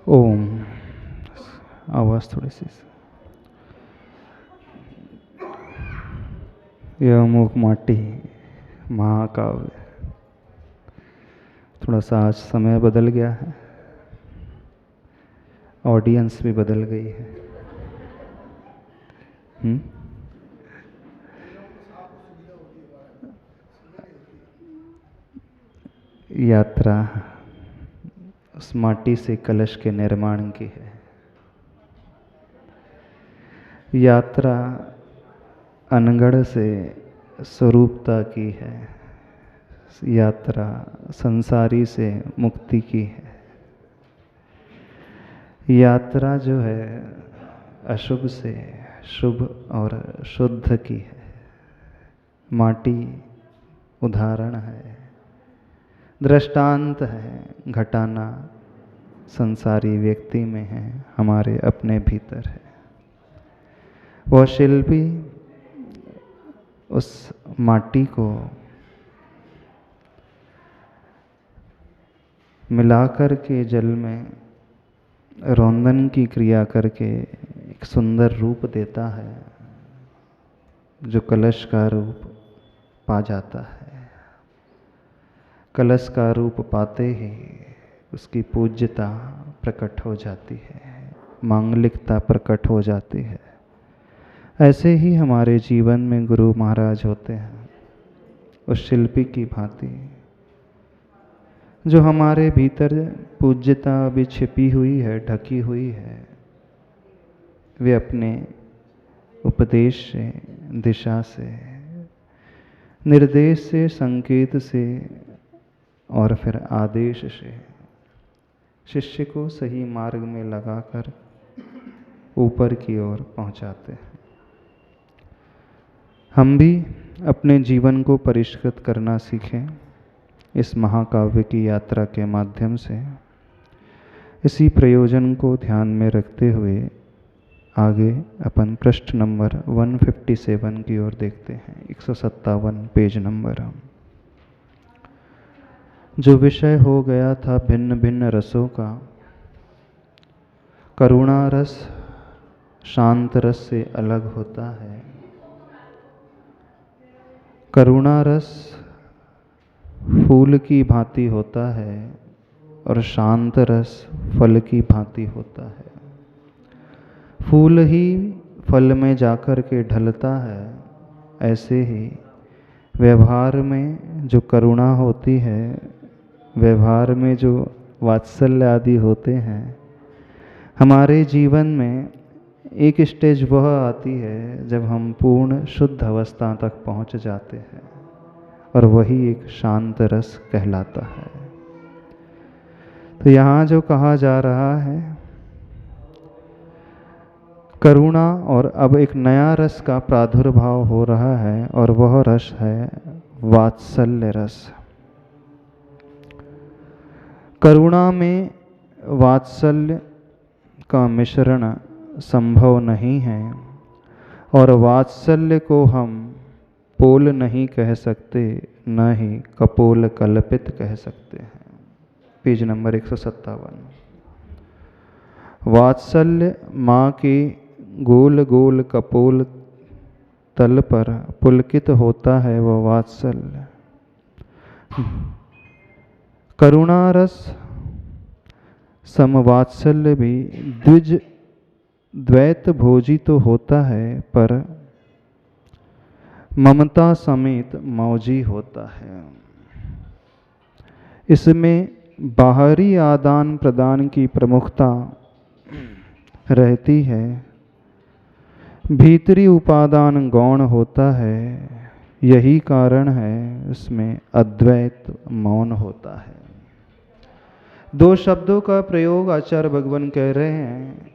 ओम। आवाज़ थोड़ी सी। यह मूक माटी महाकाव्य। थोड़ा सा आज समय बदल गया है, ऑडियंस भी बदल गई है। यात्रा उस माटी से कलश के निर्माण की है। यात्रा अनगढ़ से स्वरूपता की है। यात्रा संसारी से मुक्ति की है। यात्रा जो है अशुभ से शुभ और शुद्ध की है। माटी उदाहरण है, दृष्टांत है, घटाना संसारी व्यक्ति में है, हमारे अपने भीतर है। वह शिल्पी उस माटी को मिलाकर के जल में रोंदन की क्रिया करके एक सुंदर रूप देता है, जो कलश का रूप पा जाता है। कलश का रूप पाते ही उसकी पूज्यता प्रकट हो जाती है, मांगलिकता प्रकट हो जाती है। ऐसे ही हमारे जीवन में गुरु महाराज होते हैं, उस शिल्पी की भांति, जो हमारे भीतर पूज्यता अभी छिपी हुई है, ढकी हुई है। वे अपने उपदेश से, दिशा से, निर्देश से, संकेत से और फिर आदेश से शिष्य को सही मार्ग में लगाकर ऊपर की ओर पहुंचाते हैं। हम भी अपने जीवन को परिष्कृत करना सीखें इस महाकाव्य की यात्रा के माध्यम से। इसी प्रयोजन को ध्यान में रखते हुए आगे अपन पृष्ठ नंबर 157 की ओर देखते हैं। 157 पेज नंबर। जो विषय हो गया था भिन्न भिन्न रसों का, करुणा रस शांत रस से अलग होता है। करुणा रस फूल की भांति होता है और शांत रस फल की भांति होता है। फूल ही फल में जाकर के ढलता है, ऐसे ही व्यवहार में जो करुणा होती है, व्यवहार में जो वात्सल्य आदि होते हैं, हमारे जीवन में एक स्टेज वह आती है जब हम पूर्ण शुद्ध अवस्था तक पहुंच जाते हैं, और वही एक शांत रस कहलाता है। तो यहाँ जो कहा जा रहा है, करुणा, और अब एक नया रस का प्रादुर्भाव हो रहा है, और वह रस है वात्सल्य रस। करुणा में वात्सल्य का मिश्रण संभव नहीं है, और वात्सल्य को हम पोल नहीं कह सकते, न ही कपोल कल्पित कह सकते हैं। Page number 157। वात्सल्य माँ के गोल गोल कपोल तल पर पुलकित होता है, वह वात्सल्य। करुणा रस समवात्सल्य भी द्वैत भोजी तो होता है, पर ममता समेत मौजी होता है। इसमें बाहरी आदान प्रदान की प्रमुखता रहती है, भीतरी उपादान गौण होता है। यही कारण है इसमें अद्वैत मौन होता है। दो शब्दों का प्रयोग आचार्य भगवान कह रहे हैं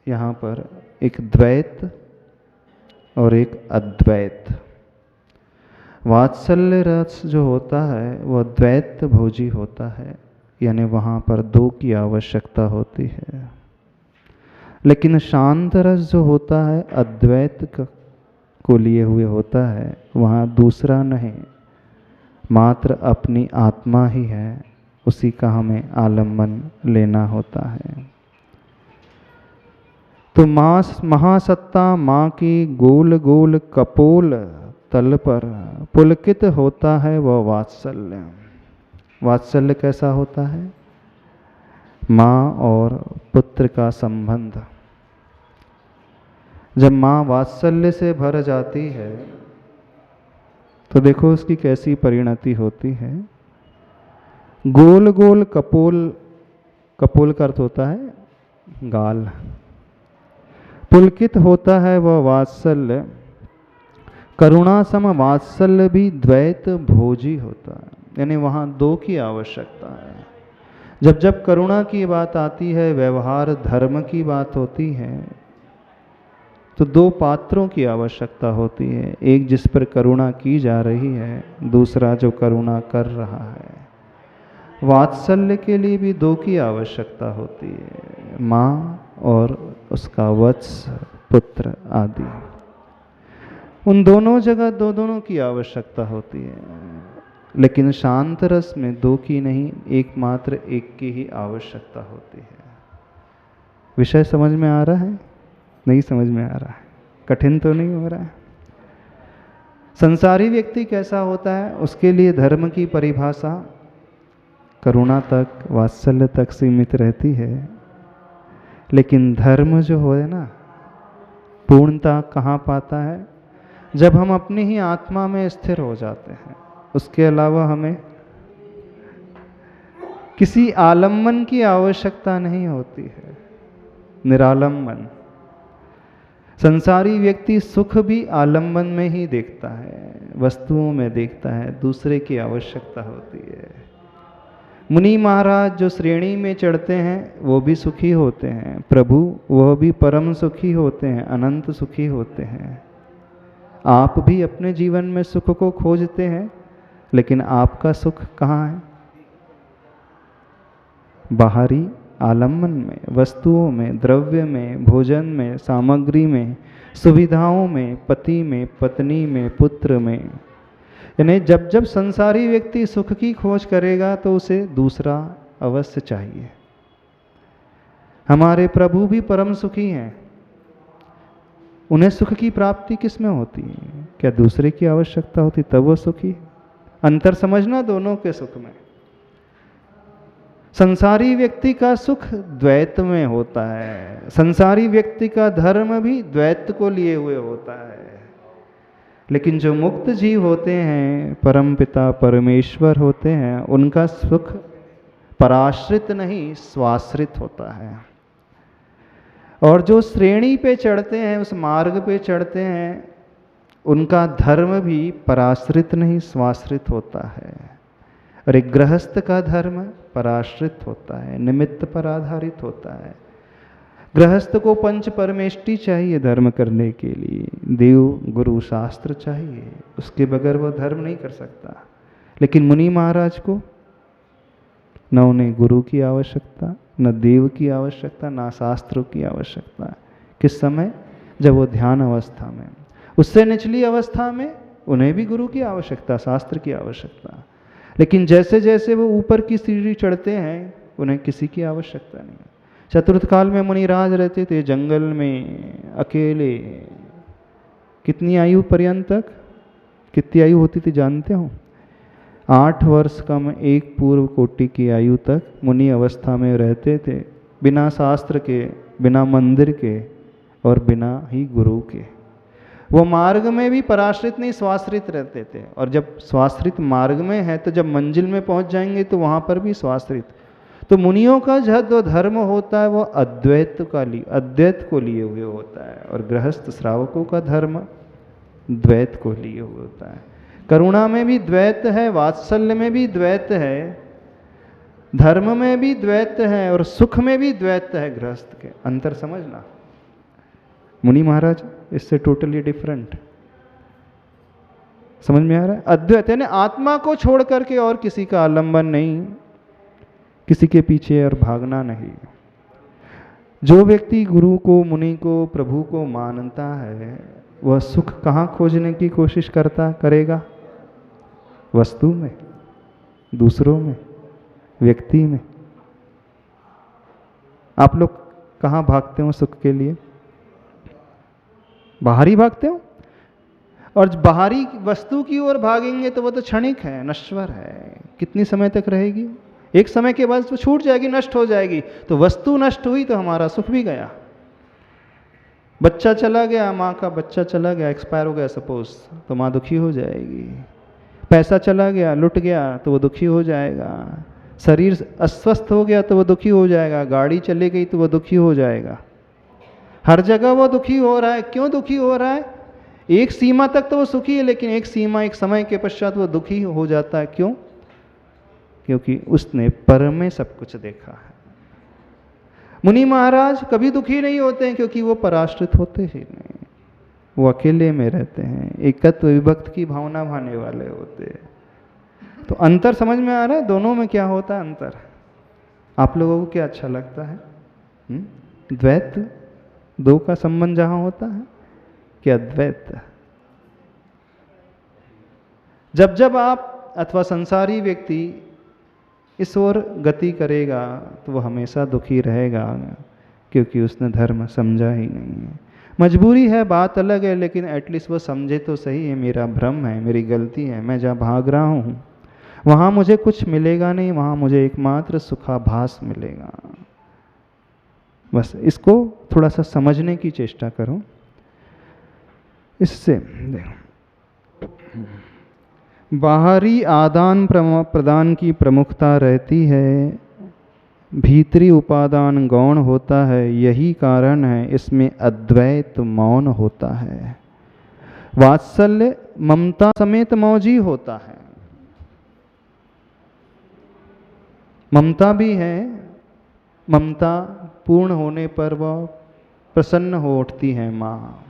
यहाँ पर, एक द्वैत और एक अद्वैत। वात्सल्य रस जो होता है वह द्वैत भोजी होता है, यानी वहाँ पर दो की आवश्यकता होती है। लेकिन शांत रस जो होता है अद्वैत को लिए हुए होता है, वहाँ दूसरा नहीं, मात्र अपनी आत्मा ही है, उसी का हमें आलम्बन लेना होता है। तो महासत्ता माँ की गोल गोल कपोल तल पर पुलकित होता है वह वात्सल्य। वात्सल्य कैसा होता है? माँ और पुत्र का संबंध। जब माँ वात्सल्य से भर जाती है तो देखो उसकी कैसी परिणति होती है। गोल गोल कपोल, कपोल का अर्थ होता है गाल। पुलकित होता है वह वात्सल्य, करुणा सम वात्सल्य भी द्वैत भोजी होता है। यानी वहाँ दो की आवश्यकता है। जब जब करुणा की बात आती है, व्यवहार धर्म की बात होती है, तो दो पात्रों की आवश्यकता होती है। एक जिस पर करुणा की जा रही है, दूसरा जो करुणा कर रहा है। वात्सल्य के लिए भी दो की आवश्यकता होती है, माँ और उसका वत्स पुत्र आदि। उन दोनों जगह दोनों की आवश्यकता होती है, लेकिन शांत रस में दो की नहीं, एकमात्र एक की ही आवश्यकता होती है। विषय समझ में आ रहा है? नहीं समझ में आ रहा है? कठिन तो नहीं हो रहा है? संसारी व्यक्ति कैसा होता है? उसके लिए धर्म की परिभाषा करुणा तक, वात्सल्य तक सीमित रहती है। लेकिन धर्म जो हो है ना, पूर्णता कहाँ पाता है? जब हम अपनी ही आत्मा में स्थिर हो जाते हैं। उसके अलावा हमें किसी आलम्बन की आवश्यकता नहीं होती है। निरालंबन। संसारी व्यक्ति सुख भी आलम्बन में ही देखता है, वस्तुओं में देखता है, दूसरे की आवश्यकता होती है। मुनि महाराज जो श्रेणी में चढ़ते हैं वो भी सुखी होते हैं, प्रभु वह भी परम सुखी होते हैं, अनंत सुखी होते हैं। आप भी अपने जीवन में सुख को खोजते हैं, लेकिन आपका सुख कहाँ है? बाहरी आलम्बन में, वस्तुओं में, द्रव्य में, भोजन में, सामग्री में, सुविधाओं में, पति में, पत्नी में, पुत्र में। यानी जब जब संसारी व्यक्ति सुख की खोज करेगा तो उसे दूसरा अवश्य चाहिए। हमारे प्रभु भी परम सुखी हैं। उन्हें सुख की प्राप्ति किस में होती है? क्या दूसरे की आवश्यकता होती तब वो सुखी? अंतर समझना दोनों के सुख में। संसारी व्यक्ति का सुख द्वैत में होता है। संसारी व्यक्ति का धर्म भी द्वैत को लिए हुए होता है। लेकिन जो मुक्त जीव होते हैं, परम पिता परमेश्वर होते हैं, उनका सुख पराश्रित नहीं स्वाश्रित होता है। और जो श्रेणी पे चढ़ते हैं, उस मार्ग पे चढ़ते हैं, उनका धर्म भी पराश्रित नहीं स्वाश्रित होता है। और एक गृहस्थ का धर्म पराश्रित होता है, निमित्त पर आधारित होता है। गृहस्थ को पंच परमेष्टि चाहिए धर्म करने के लिए, देव गुरु शास्त्र चाहिए, उसके बगैर वह धर्म नहीं कर सकता। लेकिन मुनि महाराज को न उन्हें गुरु की आवश्यकता, न देव की आवश्यकता, न शास्त्रों की आवश्यकता। किस समय? जब वो ध्यान अवस्था में। उससे निचली अवस्था में उन्हें भी गुरु की आवश्यकता, शास्त्र की आवश्यकता। लेकिन जैसे जैसे वो ऊपर की सीढ़ी चढ़ते हैं, उन्हें किसी की आवश्यकता नहीं। चतुर्थ काल में मुनिराज रहते थे जंगल में अकेले। कितनी आयु पर्यंत तक? कितनी आयु होती थी जानते हो? 8 वर्ष कम एक पूर्व कोटि की आयु तक मुनि अवस्था में रहते थे, बिना शास्त्र के, बिना मंदिर के और बिना ही गुरु के। वो मार्ग में भी पराश्रित नहीं स्वाश्रित रहते थे। और जब स्वाश्रित मार्ग में है तो जब मंजिल में पहुंच जाएंगे तो वहां पर भी स्वाश्रित। तो मुनियों का जो धर्म होता है वो अद्वैत को लिए हुए होता है, और गृहस्थ श्रावकों का धर्म द्वैत को लिए हुए होता है। करुणा में भी द्वैत है, वात्सल्य में भी द्वैत है, धर्म में भी द्वैत है, और सुख में भी द्वैत है। गृहस्थ के अंतर समझना। मुनि महाराज इससे टोटली डिफरेंट। समझ में आ रहा है? अद्वैत यानी आत्मा को छोड़ करके और किसी का आलंबन नहीं, किसी के पीछे और भागना नहीं। जो व्यक्ति गुरु को, मुनि को, प्रभु को मानता है, वह सुख कहाँ खोजने की कोशिश करेगा? वस्तु में, दूसरों में, व्यक्ति में। आप लोग कहाँ भागते हो सुख के लिए? बाहर ही भागते हो। और बाहरी वस्तु की ओर भागेंगे तो वो तो क्षणिक है, नश्वर है, कितनी समय तक रहेगी? एक समय के बाद तो छूट जाएगी, नष्ट हो जाएगी। तो वस्तु नष्ट हुई तो हमारा सुख भी गया। बच्चा चला गया, माँ का बच्चा चला गया, एक्सपायर हो गया सपोज, तो माँ दुखी हो जाएगी। पैसा चला गया, लुट गया, तो वो दुखी हो जाएगा। शरीर अस्वस्थ हो गया तो वो दुखी हो जाएगा। गाड़ी चली गई तो वो दुखी हो जाएगा। हर जगह वो दुखी हो रहा है। क्यों दुखी हो रहा है? एक सीमा तक तो वो सुखी है, लेकिन एक सीमा, एक समय के पश्चात वो दुखी हो जाता है। क्यों? क्योंकि उसने पर में सब कुछ देखा है। मुनि महाराज कभी दुखी नहीं होते हैं, क्योंकि वो पराश्रित होते ही नहीं, वो अकेले में रहते हैं, एकत्व विभक्त की भावना भाने वाले होते हैं। तो अंतर समझ में आ रहा है दोनों में क्या होता है अंतर? आप लोगों को क्या अच्छा लगता है? द्वैत, दो का संबंध जहां होता है, क्या द्वैत? जब जब आप अथवा संसारी व्यक्ति इस ओर गति करेगा तो वो हमेशा दुखी रहेगा, क्योंकि उसने धर्म समझा ही नहीं है। मजबूरी है, बात अलग है, लेकिन एटलीस्ट वो समझे तो सही है मेरा भ्रम है, मेरी गलती है, मैं जहाँ भाग रहा हूँ वहाँ मुझे कुछ मिलेगा नहीं, वहाँ मुझे एकमात्र सुखाभास मिलेगा। बस इसको थोड़ा सा समझने की चेष्टा करो। इससे बाहरी आदान प्रदान की प्रमुखता रहती है, भीतरी उपादान गौण होता है। यही कारण है इसमें अद्वैत मौन होता है। वात्सल्य ममता समेत मौजी होता है। ममता भी है, ममता पूर्ण होने पर वह प्रसन्न हो उठती है माँ,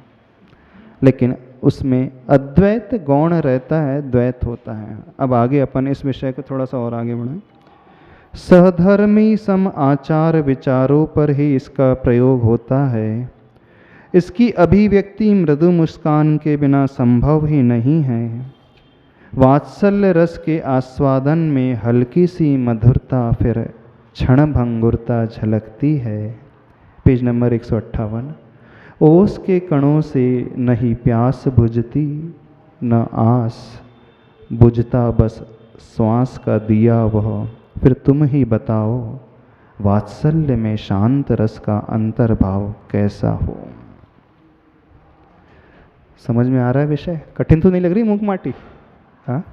लेकिन उसमें अद्वैत गौण रहता है, द्वैत होता है। अब आगे अपन इस विषय को थोड़ा सा और आगे बढ़ाएं। सहधर्मी सम आचार विचारों पर ही इसका प्रयोग होता है। इसकी अभिव्यक्ति मृदु मुस्कान के बिना संभव ही नहीं है। वात्सल्य रस के आस्वादन में हल्की सी मधुरता, फिर क्षण भंगुरता झलकती है। Page number 158। ओस के कणों से नहीं प्यास बुझती, न आस बुझता बस श्वास का दिया वह। फिर तुम ही बताओ वात्सल्य में शांत रस का अंतर्भाव कैसा हो। समझ में आ रहा है विषय? कठिन तो नहीं लग रही मूक माटी? हाँ,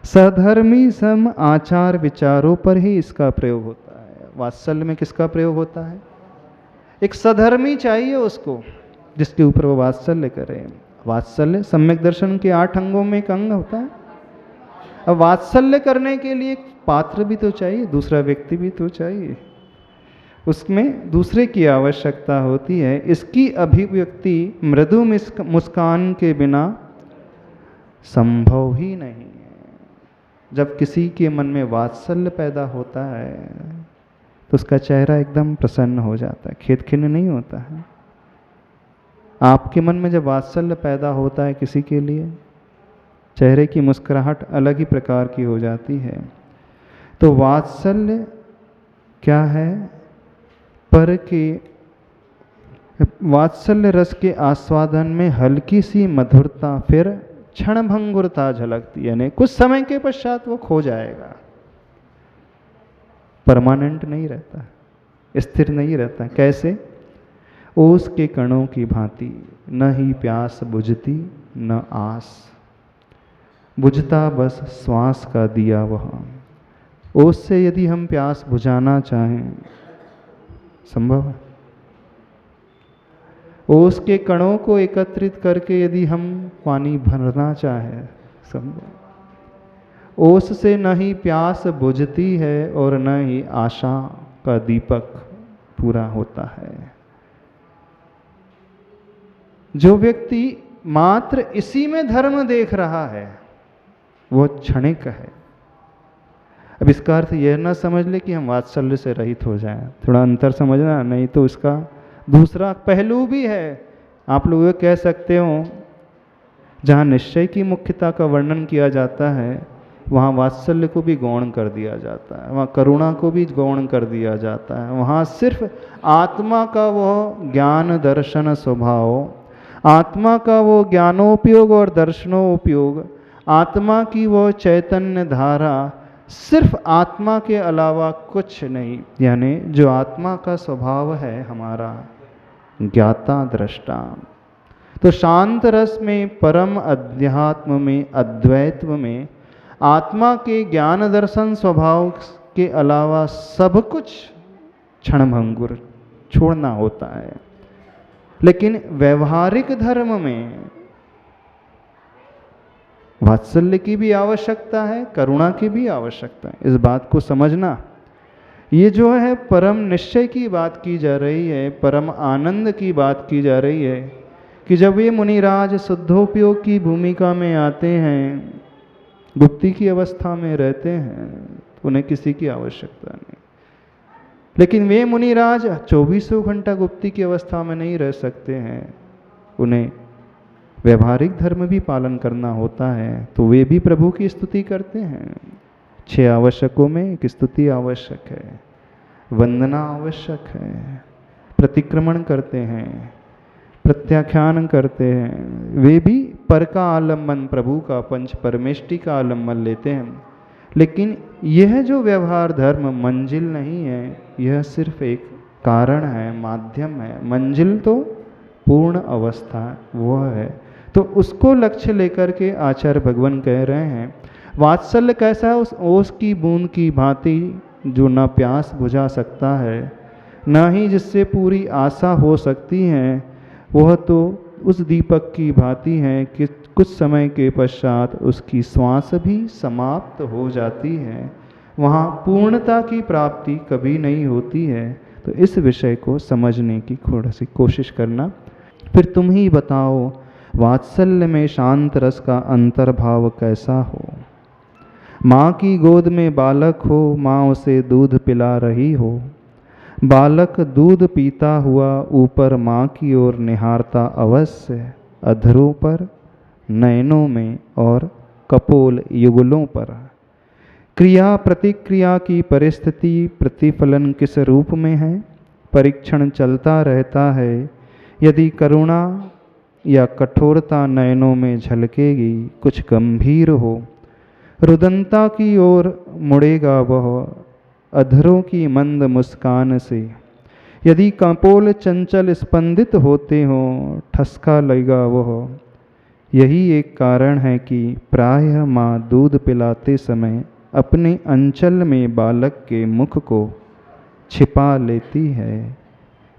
सधर्मी सम आचार विचारों पर ही इसका प्रयोग होता है। वात्सल्य में किसका प्रयोग होता है? एक सधर्मी चाहिए उसको, जिसके ऊपर वो वात्सल्य करे। वात्सल्य सम्यक दर्शन के 8 अंगों में एक अंग होता है। अब वात्सल्य करने के लिए एक पात्र भी तो चाहिए, दूसरा व्यक्ति भी तो चाहिए, उसमें दूसरे की आवश्यकता होती है। इसकी अभिव्यक्ति मृदु मुस्कान के बिना संभव ही नहीं है। जब किसी के मन में वात्सल्य पैदा होता है तो उसका चेहरा एकदम प्रसन्न हो जाता है, खेद खिन्न नहीं होता है। आपके मन में जब वात्सल्य पैदा होता है किसी के लिए, चेहरे की मुस्कुराहट अलग ही प्रकार की हो जाती है। तो वात्सल्य क्या है? पर के वात्सल्य रस के आस्वादन में हल्की सी मधुरता, फिर क्षण भंगुरता झलकती है, यानी कुछ समय के पश्चात वो खो जाएगा, परमानेंट नहीं रहता, स्थिर नहीं रहता। कैसे? ओस के कणों की भांति, न ही प्यास बुझती न आस, बुझता बस श्वास का दिया वह। ओस से यदि हम प्यास बुझाना चाहें, संभव है? ओस के कणों को एकत्रित करके यदि हम पानी भरना चाहें, संभव? ओस से न ही प्यास बुझती है और न ही आशा का दीपक पूरा होता है। जो व्यक्ति मात्र इसी में धर्म देख रहा है वो क्षणिक है। अब इसका अर्थ यह ना समझ ले कि हम वात्सल्य से रहित हो जाएं, थोड़ा अंतर समझना, नहीं तो इसका दूसरा पहलू भी है। आप लोग ये कह सकते हो, जहाँ निश्चय की मुख्यता का वर्णन किया जाता है वहाँ वात्सल्य को भी गौण कर दिया जाता है, वहाँ करुणा को भी गौण कर दिया जाता है। वहाँ सिर्फ आत्मा का वह ज्ञान दर्शन स्वभाव, आत्मा का वो ज्ञानोपयोग और दर्शनोपयोग, आत्मा की वो चैतन्य धारा, सिर्फ आत्मा के अलावा कुछ नहीं। यानी जो आत्मा का स्वभाव है हमारा ज्ञाता दृष्टा। तो शांत रस में, परम अध्यात्म में, अद्वैत्व में आत्मा के ज्ञान दर्शन स्वभाव के अलावा सब कुछ क्षणभंगुर छोड़ना होता है। लेकिन व्यवहारिक धर्म में वात्सल्य की भी आवश्यकता है, करुणा की भी आवश्यकता है। इस बात को समझना। ये जो है परम निश्चय की बात की जा रही है, परम आनंद की बात की जा रही है कि जब ये मुनिराज शुद्धोपयोग की भूमिका में आते हैं, गुप्ती की अवस्था में रहते हैं, तो उन्हें किसी की आवश्यकता नहीं। लेकिन वे मुनिराज 24 घंटा गुप्ती की अवस्था में नहीं रह सकते हैं, उन्हें व्यवहारिक धर्म भी पालन करना होता है, तो वे भी प्रभु की स्तुति करते हैं। 6 आवश्यकों में एक स्तुति आवश्यक है, वंदना आवश्यक है, प्रतिक्रमण करते हैं, प्रत्याख्यान करते हैं। वे भी पर का आलम्बन, प्रभु का पंच परमेष्टि का आलम्बन लेते हैं। लेकिन यह जो व्यवहार धर्म मंजिल नहीं है, यह सिर्फ एक कारण है, माध्यम है। मंजिल तो पूर्ण अवस्था वो है। तो उसको लक्ष्य लेकर के आचार्य भगवान कह रहे हैं वात्सल्य कैसा है? उस ओस की बूंद की भांति जो न प्यास बुझा सकता है, न ही जिससे पूरी आशा हो सकती है, वह तो उस दीपक की भांति है कि कुछ समय के पश्चात उसकी श्वास भी समाप्त हो जाती है। वहाँ पूर्णता की प्राप्ति कभी नहीं होती है। तो इस विषय को समझने की थोड़ी सी कोशिश करना। फिर तुम ही बताओ वात्सल्य में शांत रस का अंतर्भाव कैसा हो। माँ की गोद में बालक हो, माँ उसे दूध पिला रही हो, बालक दूध पीता हुआ ऊपर माँ की ओर निहारता अवश्य, अधरों पर, नयनों में और कपोल युगलों पर। क्रिया प्रतिक्रिया की परिस्थिति प्रतिफलन किस रूप में है, परीक्षण चलता रहता है। यदि करुणा या कठोरता नयनों में झलकेगी, कुछ गंभीर हो, रुदनता की ओर मुड़ेगा वह अधरों की मंद मुस्कान से। यदि कपोल चंचल स्पंदित होते हों, ठसका लगेगा वह। यही एक कारण है कि प्रायः माँ दूध पिलाते समय अपने अंचल में बालक के मुख को छिपा लेती है।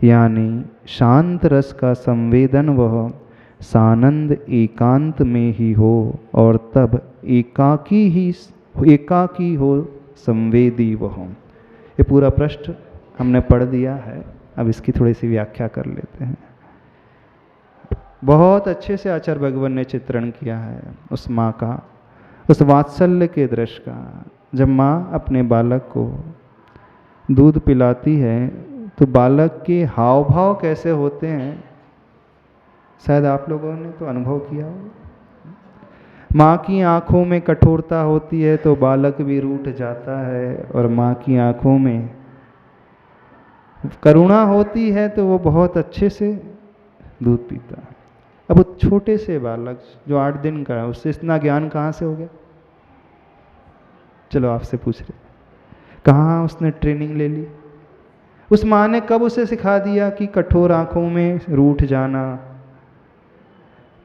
यानी शांत रस का संवेदन वह सानंद एकांत में ही हो, और तब एकाकी हो संवेदी वह। ये पूरा पृष्ठ हमने पढ़ दिया है, अब इसकी थोड़ी सी व्याख्या कर लेते हैं। बहुत अच्छे से आचार्य भगवान ने चित्रण किया है उस माँ का, उस वात्सल्य के दृश्य का। जब माँ अपने बालक को दूध पिलाती है तो बालक के हाव भाव कैसे होते हैं, शायद आप लोगों ने तो अनुभव किया हो। माँ की आंखों में कठोरता होती है तो बालक भी रूठ जाता है, और माँ की आंखों में करुणा होती है तो वो बहुत अच्छे से दूध पीता है। अब वो छोटे से बालक जो 8 दिन का है, उससे इतना ज्ञान कहाँ से हो गया? चलो आपसे पूछ रहे, कहाँ उसने ट्रेनिंग ले ली? उस माँ ने कब उसे सिखा दिया कि कठोर आंखों में रूठ जाना,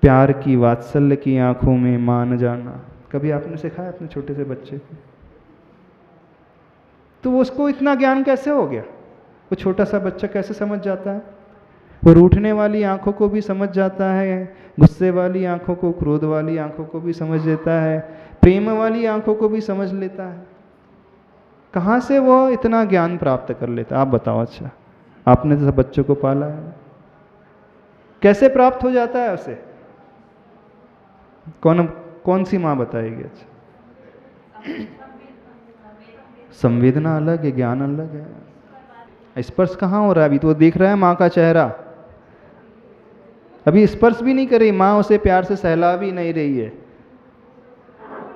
प्यार की वात्सल्य की आंखों में मान जाना? कभी आपने सिखाया अपने छोटे से बच्चे को? तो उसको इतना ज्ञान कैसे हो गया? वो छोटा सा बच्चा कैसे समझ जाता है? वो रूठने वाली आंखों को भी समझ जाता है, गुस्से वाली आंखों को, क्रोध वाली आंखों को भी समझ लेता है, प्रेम वाली आंखों को भी समझ लेता है। कहाँ से वो इतना ज्ञान प्राप्त कर लेता है? आप बताओ। अच्छा, आपने तो सब बच्चों को पाला है, कैसे प्राप्त हो जाता है उसे? कौन सी माँ बताएगी? अच्छा, संवेदना अलग है, ज्ञान अलग है। स्पर्श कहाँ हो रहा है? अभी तो वो देख रहा है माँ का चेहरा, अभी स्पर्श भी नहीं कर रही माँ, उसे प्यार से सहला भी नहीं रही है।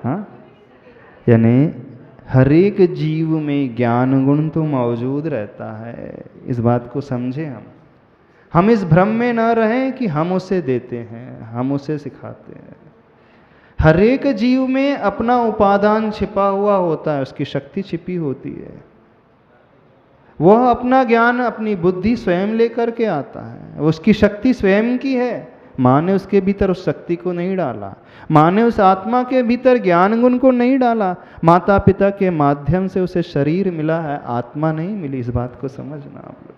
हाँ, यानी हर एक जीव में ज्ञान गुण तो मौजूद रहता है, इस बात को समझे हम इस भ्रम में न रहें कि हम उसे देते हैं, हम उसे सिखाते हैं। हर एक जीव में अपना उपादान छिपा हुआ होता है, उसकी शक्ति छिपी होती है। वह अपना ज्ञान अपनी बुद्धि स्वयं लेकर के आता है, उसकी शक्ति स्वयं की है। माँ ने उसके भीतर उस शक्ति को नहीं डाला, माँ ने उस आत्मा के भीतर ज्ञान गुण को नहीं डाला। माता पिता के माध्यम से उसे शरीर मिला है, आत्मा नहीं मिली, इस बात को समझना आप लोग।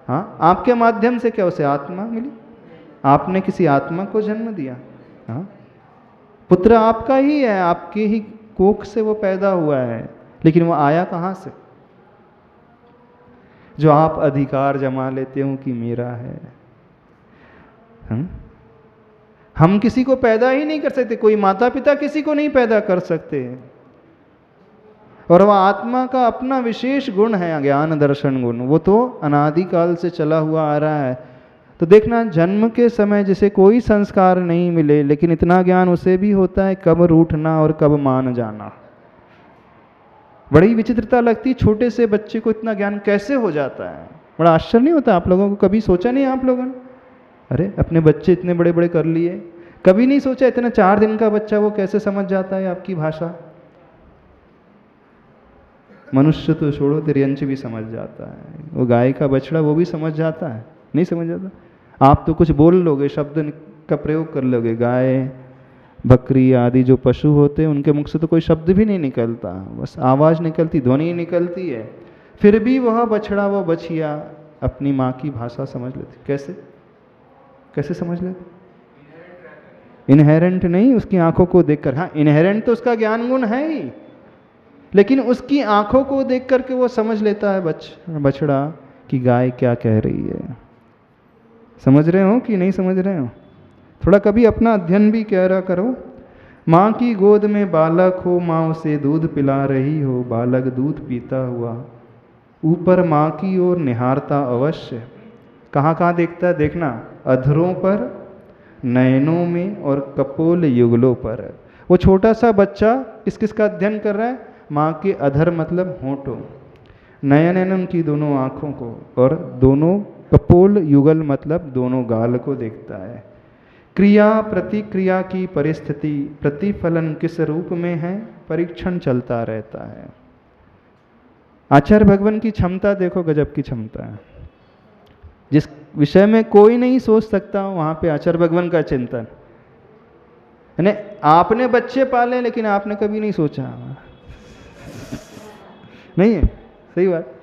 हाँ, आपके माध्यम से क्या उसे आत्मा मिली? आपने किसी आत्मा को जन्म दिया? हाँ, पुत्र आपका ही है, आपके ही कोख से वो पैदा हुआ है, लेकिन वो आया कहाँ से? जो आप अधिकार जमा लेते हो कि मेरा है। हम किसी को पैदा ही नहीं कर सकते, कोई माता पिता किसी को नहीं पैदा कर सकते। और वह आत्मा का अपना विशेष गुण है ज्ञान दर्शन गुण, वो तो अनादिकाल से चला हुआ आ रहा है। तो देखना, जन्म के समय जिसे कोई संस्कार नहीं मिले, लेकिन इतना ज्ञान उसे भी होता है कब रूठना और कब मान जाना। बड़ी विचित्रता लगती, छोटे से बच्चे को इतना ज्ञान कैसे हो जाता है। बड़ा आश्चर्य नहीं होता आप लोगों को? कभी सोचा नहीं आप लोगों ने? अरे अपने बच्चे इतने बड़े बड़े कर लिए, कभी नहीं सोचा इतना 4 दिन का बच्चा वो कैसे समझ जाता है आपकी भाषा? मनुष्य तो छोड़ो, तिर्यंच भी समझ जाता है। वो गाय का बछड़ा वो भी समझ जाता है? नहीं समझ जाता। आप तो कुछ बोल लोगे, शब्द का प्रयोग कर लोगे, गाय बकरी आदि जो पशु होते हैं उनके मुख से तो कोई शब्द भी नहीं निकलता, बस आवाज़ निकलती, ध्वनि निकलती है, फिर भी वह बछड़ा वो बछिया अपनी माँ की भाषा समझ लेती। कैसे कैसे समझ लेती? इनहेरेंट नहीं, उसकी आंखों को देखकर। हाँ, इनहेरेंट तो उसका ज्ञान गुण है ही, लेकिन उसकी आंखों को देख करके वो समझ लेता है बछड़ा कि गाय क्या कह रही है। समझ रहे हो कि नहीं समझ रहे हो? थोड़ा कभी अपना अध्ययन भी करा करो। माँ की गोद में बालक हो, माँ उसे दूध पिला रही हो, बालक दूध पीता हुआ ऊपर माँ की ओर निहारता अवश्य। कहाँ कहाँ देखता है? देखना, अधरों पर, नयनों में और कपोल युगलों पर। वो छोटा सा बच्चा किस किस का अध्ययन कर रहा है? माँ के अधर मतलब होठों, नयन है उनकी दोनों आँखों को, और दोनों कपोल युगल मतलब दोनों गाल को देखता है। क्रिया प्रतिक्रिया की परिस्थिति, प्रतिफलन किस रूप में है, परीक्षण चलता रहता है। आचार्य भगवान की क्षमता देखो, गजब की क्षमता है। जिस विषय में कोई नहीं सोच सकता वहां पे आचार्य भगवान का चिंतन। यानी आपने बच्चे पाले लेकिन आपने कभी नहीं सोचा नहीं है, सही बात।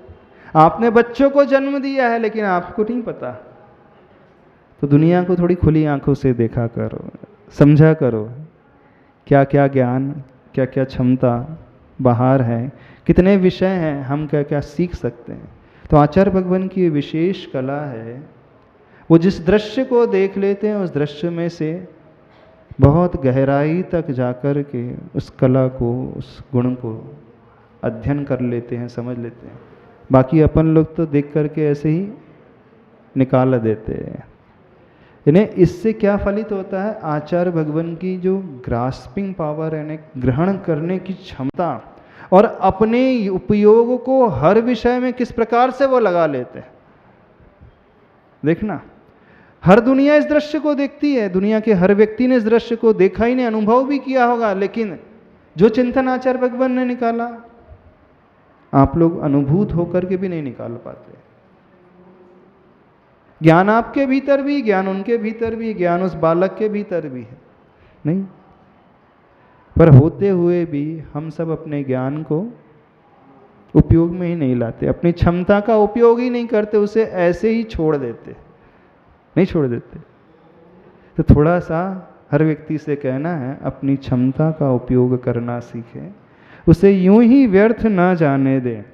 आपने बच्चों को जन्म दिया है लेकिन आपको नहीं पता। तो दुनिया को थोड़ी खुली आंखों से देखा करो, समझा करो, क्या क्या ज्ञान, क्या क्या क्षमता बाहर है, कितने विषय हैं, हम क्या क्या सीख सकते हैं। तो आचार्य भगवान की विशेष कला है, वो जिस दृश्य को देख लेते हैं उस दृश्य में से बहुत गहराई तक जाकर के उस कला को, उस गुण को अध्ययन कर लेते हैं, समझ लेते हैं। बाकी अपन लोग तो देख करके ऐसे ही निकाल देते हैं। यानी इससे क्या फलित होता है? आचार्य भगवान की जो ग्रास्पिंग पावर है, ग्रहण करने की क्षमता, और अपने उपयोग को हर विषय में किस प्रकार से वो लगा लेते हैं। देखना, हर दुनिया इस दृश्य को देखती है, दुनिया के हर व्यक्ति ने इस दृश्य को देखा ही नहीं, अनुभव भी किया होगा, लेकिन जो चिंतन आचार्य भगवान ने निकाला आप लोग अनुभूत होकर के भी नहीं निकाल पाते। ज्ञान आपके भीतर भी, ज्ञान उनके भीतर भी, ज्ञान उस बालक के भीतर भी है, नहीं? पर होते हुए भी हम सब अपने ज्ञान को उपयोग में ही नहीं लाते, अपनी क्षमता का उपयोग ही नहीं करते, उसे ऐसे ही छोड़ देते, नहीं छोड़ देते। तो थोड़ा सा हर व्यक्ति से कहना है, अपनी क्षमता का उपयोग करना सीखे, उसे यूं ही व्यर्थ ना जाने दे।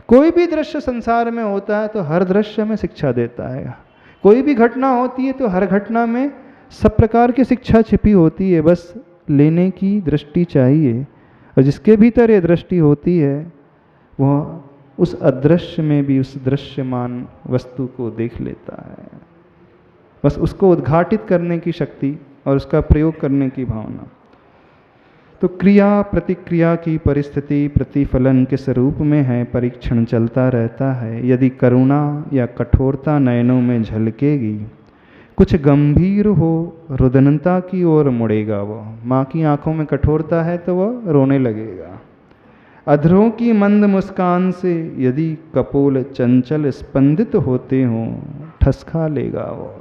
कोई भी दृश्य संसार में होता है तो हर दृश्य में शिक्षा देता है, कोई भी घटना होती है तो हर घटना में सब प्रकार की शिक्षा छिपी होती है, बस लेने की दृष्टि चाहिए। और जिसके भीतर ये दृष्टि होती है वह उस अदृश्य में भी उस दृश्यमान वस्तु को देख लेता है, बस उसको उद्घाटित करने की शक्ति और उसका प्रयोग करने की भावना। तो क्रिया प्रतिक्रिया की परिस्थिति प्रतिफलन के स्वरूप में है, परीक्षण चलता रहता है। यदि करुणा या कठोरता नयनों में झलकेगी, कुछ गंभीर हो रुदनता की ओर मुड़ेगा वो। माँ की आंखों में कठोरता है तो वह रोने लगेगा। अधरों की मंद मुस्कान से यदि कपोल चंचल स्पंदित होते हों, ठसका लेगा वो।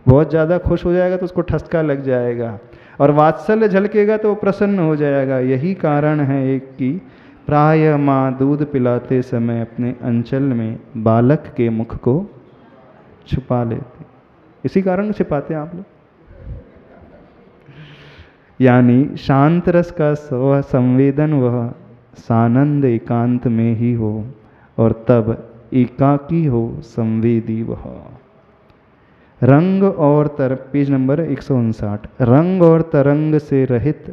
बहुत ज़्यादा खुश हो जाएगा तो उसको ठसका लग जाएगा, और वात्सल्य झलकेगा तो वो प्रसन्न हो जाएगा। यही कारण है एक कि प्राय माँ दूध पिलाते समय अपने अंचल में बालक के मुख को छुपा लेते। इसी कारण छिपाते हैं आप लोग। यानी शांत रस का स्व संवेदन वह सानंद एकांत में ही हो, और तब एकाकी हो संवेदी वह। रंग और पेज नंबर 159। रंग और तरंग से रहित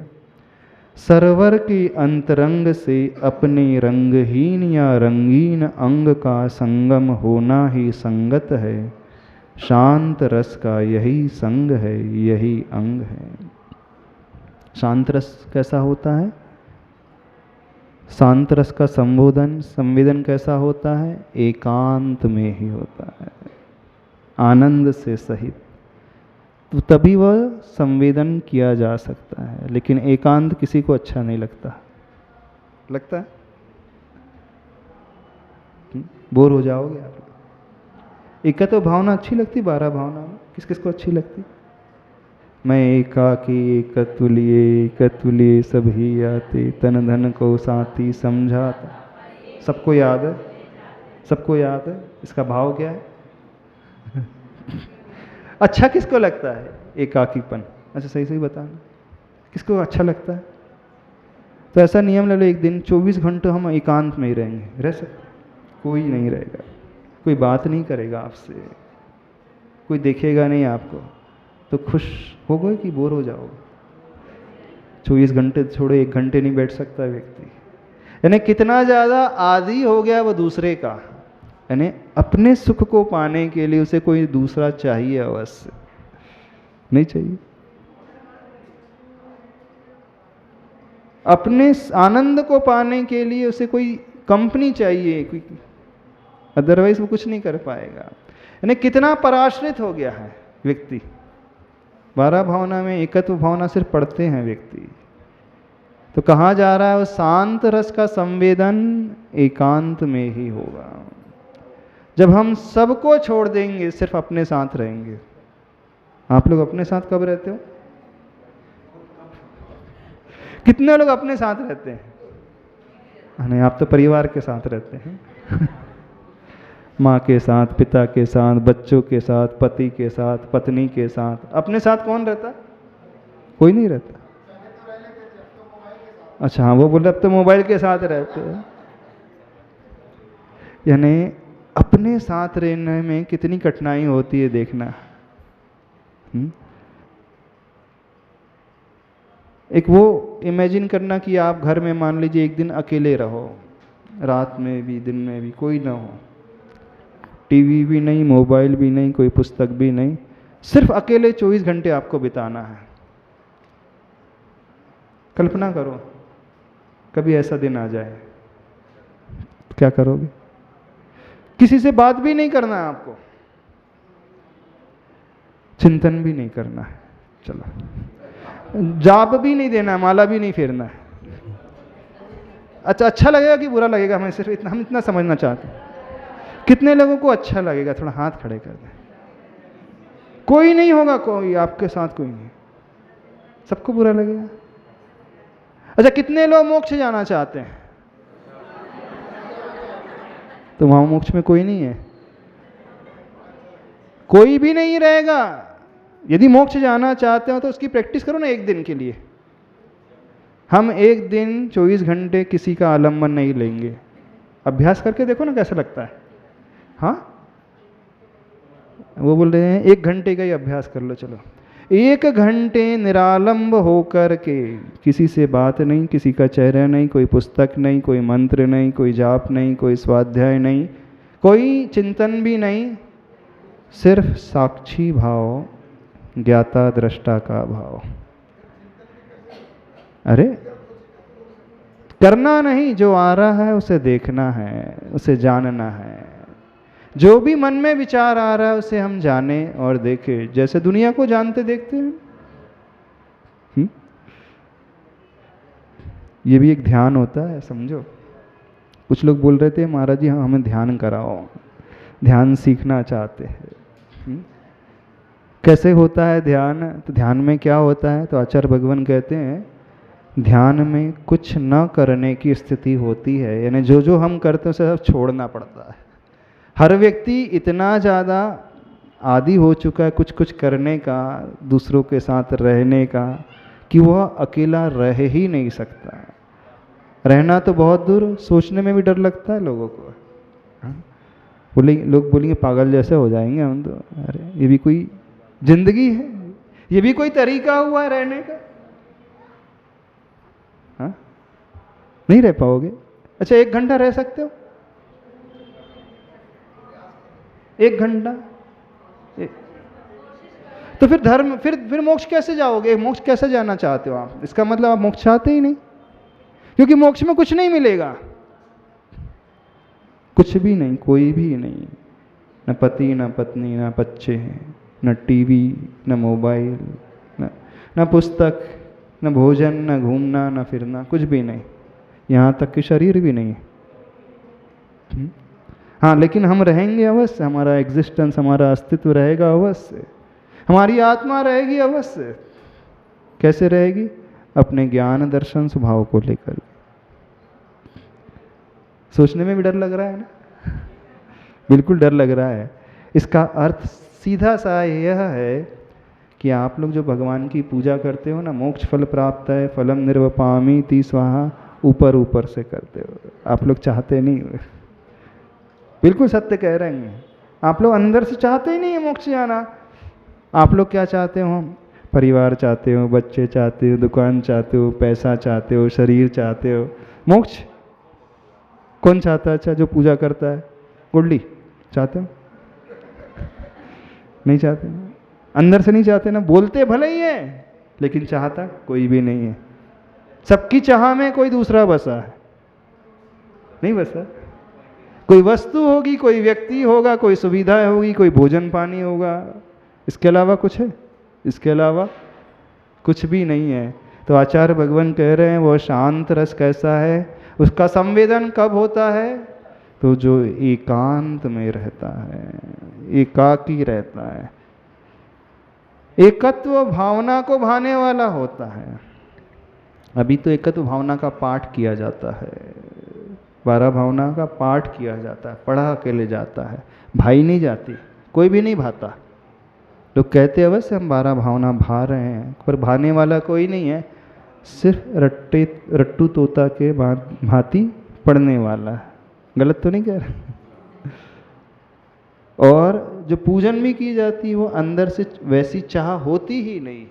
सरवर के अंतरंग से अपने रंगहीन या रंगीन अंग का संगम होना ही संगत है। शांत रस का यही संग है, यही अंग है। शांत रस कैसा होता है? शांत रस का संवेदन कैसा होता है? एकांत में ही होता है, आनंद से सहित। तो तभी वह संवेदन किया जा सकता है। लेकिन एकांत किसी को अच्छा नहीं लगता। लगता है? बोर हो जाओगे आप। एक तो भावना अच्छी लगती, 12 भावना में किस किस को अच्छी लगती? मैं एकाकी एकतुलिए सभी आते, तन धन को साथी समझाता। सबको याद है? सबको याद है? इसका भाव क्या है? अच्छा किसको लगता है? एकाकीपन। अच्छा सही बताना, किसको अच्छा लगता है? तो ऐसा नियम ले लो, एक दिन 24 घंटे हम एकांत में ही रहेंगे। रह सकते? कोई नहीं रहेगा, कोई बात नहीं करेगा आपसे, कोई देखेगा नहीं आपको। तो खुश हो गए कि बोर हो जाओगे? 24 घंटे छोड़ो, 1 घंटे नहीं बैठ सकता व्यक्ति। यानी कितना ज़्यादा आदी हो गया वो दूसरे का। यानी अपने सुख को पाने के लिए उसे कोई दूसरा चाहिए, अवश्य नहीं चाहिए। अपने आनंद को पाने के लिए उसे कोई कंपनी चाहिए, कोई, अदरवाइज वो कुछ नहीं कर पाएगा। यानी कितना पराश्रित हो गया है व्यक्ति। 12 भावना में एकत्व भावना सिर्फ पढ़ते हैं व्यक्ति। तो कहाँ जा रहा है? वो शांत रस का संवेदन एकांत में ही होगा। जब हम सबको छोड़ देंगे, सिर्फ अपने साथ रहेंगे। आप लोग अपने साथ कब रहते हो? कितने लोग अपने साथ रहते हैं? नहीं, आप तो परिवार के साथ रहते हैं। माँ के साथ, पिता के साथ, बच्चों के साथ, पति के साथ, पत्नी के साथ। अपने साथ कौन रहता? कोई नहीं रहता। अच्छा हाँ, वो बोले अब तो मोबाइल के साथ रहते हैं। यानी अपने साथ रहने में कितनी कठिनाई होती है देखना। एक वो इमेजिन करना कि आप घर में मान लीजिए एक दिन अकेले रहो, रात में भी दिन में भी कोई ना हो, टीवी भी नहीं, मोबाइल भी नहीं, कोई पुस्तक भी नहीं, सिर्फ अकेले 24 घंटे आपको बिताना है। कल्पना करो कभी ऐसा दिन आ जाए, क्या करोगे? किसी से बात भी नहीं करना है आपको, चिंतन भी नहीं करना है, चलो जाप भी नहीं देना, माला भी नहीं फेरना है। अच्छा लगेगा कि बुरा लगेगा? हम इतना समझना चाहते हैं। कितने लोगों को अच्छा लगेगा? थोड़ा हाथ खड़े कर दें। कोई नहीं होगा, कोई आपके साथ कोई नहीं, सबको बुरा लगेगा। अच्छा, कितने लोग मोक्ष जाना चाहते हैं? तो वहां मोक्ष में कोई नहीं है, कोई भी नहीं रहेगा। यदि मोक्ष जाना चाहते हो तो उसकी प्रैक्टिस करो ना एक दिन के लिए। हम एक दिन 24 घंटे किसी का आलम्बन नहीं लेंगे। अभ्यास करके देखो ना कैसा लगता है। हाँ, वो बोल रहे हैं 1 घंटे का ही अभ्यास कर लो। चलो 1 घंटे निरालंब होकर के, किसी से बात नहीं, किसी का चेहरा नहीं, कोई पुस्तक नहीं, कोई मंत्र नहीं, कोई जाप नहीं, कोई स्वाध्याय नहीं, कोई चिंतन भी नहीं, सिर्फ साक्षी भाव, ज्ञाता दृष्टा का भाव। अरे करना नहीं, जो आ रहा है उसे देखना है, उसे जानना है। जो भी मन में विचार आ रहा है उसे हम जाने और देखें, जैसे दुनिया को जानते देखते हैं। ये भी एक ध्यान होता है, समझो। कुछ लोग बोल रहे थे महाराज जी हमें ध्यान कराओ, ध्यान सीखना चाहते हैं। कैसे होता है ध्यान? तो ध्यान में क्या होता है? तो आचार्य भगवान कहते हैं ध्यान में कुछ न करने की स्थिति होती है, यानी जो जो हम करते हैं उसे सब छोड़ना पड़ता है। हर व्यक्ति इतना ज़्यादा आदी हो चुका है कुछ कुछ करने का, दूसरों के साथ रहने का, कि वह अकेला रह ही नहीं सकता। रहना तो बहुत दूर, सोचने में भी डर लगता है लोगों को। लोग बोलेंगे पागल जैसे हो जाएंगे हम तो। अरे ये भी कोई जिंदगी है? ये भी कोई तरीका हुआ है रहने का? हाँ, नहीं रह पाओगे। अच्छा 1 घंटा रह सकते हो? 1 घंटा? तो फिर धर्म, फिर मोक्ष कैसे जाओगे? मोक्ष कैसे जाना चाहते हो आप? इसका मतलब आप मोक्ष चाहते ही नहीं, क्योंकि मोक्ष में कुछ नहीं मिलेगा। कुछ भी नहीं, कोई भी नहीं। न पति, न पत्नी, न बच्चे हैं, न टीवी, न मोबाइल, न पुस्तक, न भोजन, न घूमना, न फिरना, कुछ भी नहीं। यहाँ तक कि शरीर भी नहीं है। हाँ, लेकिन हम रहेंगे अवश्य, हमारा एग्जिस्टेंस, हमारा अस्तित्व रहेगा अवश्य, हमारी आत्मा रहेगी अवश्य। कैसे रहेगी? अपने ज्ञान दर्शन स्वभाव को लेकर। सोचने में भी डर लग रहा है ना? बिल्कुल डर लग रहा है। इसका अर्थ सीधा सा यह है कि आप लोग जो भगवान की पूजा करते हो ना, मोक्ष फल प्राप्त है, फलम निर्वपामि ति स्वाहा, ऊपर ऊपर से करते हो, आप लोग चाहते नहीं हो। बिल्कुल सत्य कह रहे हैं, आप लोग अंदर से चाहते ही नहीं है मोक्ष जाना। आप लोग क्या चाहते हो? परिवार चाहते हो, बच्चे चाहते हो, दुकान चाहते हो, पैसा चाहते हो, शरीर चाहते हो। मोक्ष कौन चाहता है? अच्छा जो पूजा करता है, गुडली चाहते हो? नहीं चाहते, अंदर से नहीं चाहते ना। बोलते भले ही है लेकिन चाहता कोई भी नहीं है। सबकी चाह में कोई दूसरा बसा है, नहीं बसा। कोई वस्तु होगी, कोई व्यक्ति होगा, कोई सुविधा होगी, कोई भोजन पानी होगा, इसके अलावा कुछ है? इसके अलावा कुछ भी नहीं है। तो आचार्य भगवान कह रहे हैं वो शांत रस कैसा है, उसका संवेदन कब होता है? तो जो एकांत में रहता है, एकाकी रहता है, एकत्व भावना को भाने वाला होता है। अभी तो एकत्व भावना का पाठ किया जाता है, 12 भावना का पाठ किया जाता है, पढ़ा अकेले जाता है, भाई नहीं जाती, कोई भी नहीं भाता। लोग कहते हैं अवश्य हम 12 भावना भा रहे हैं, पर भाने वाला कोई नहीं है, सिर्फ रट्टू तोता के भांति पढ़ने वाला है। गलत तो नहीं कह रहा? और जो पूजन भी की जाती है वो अंदर से वैसी चाह होती ही नहीं।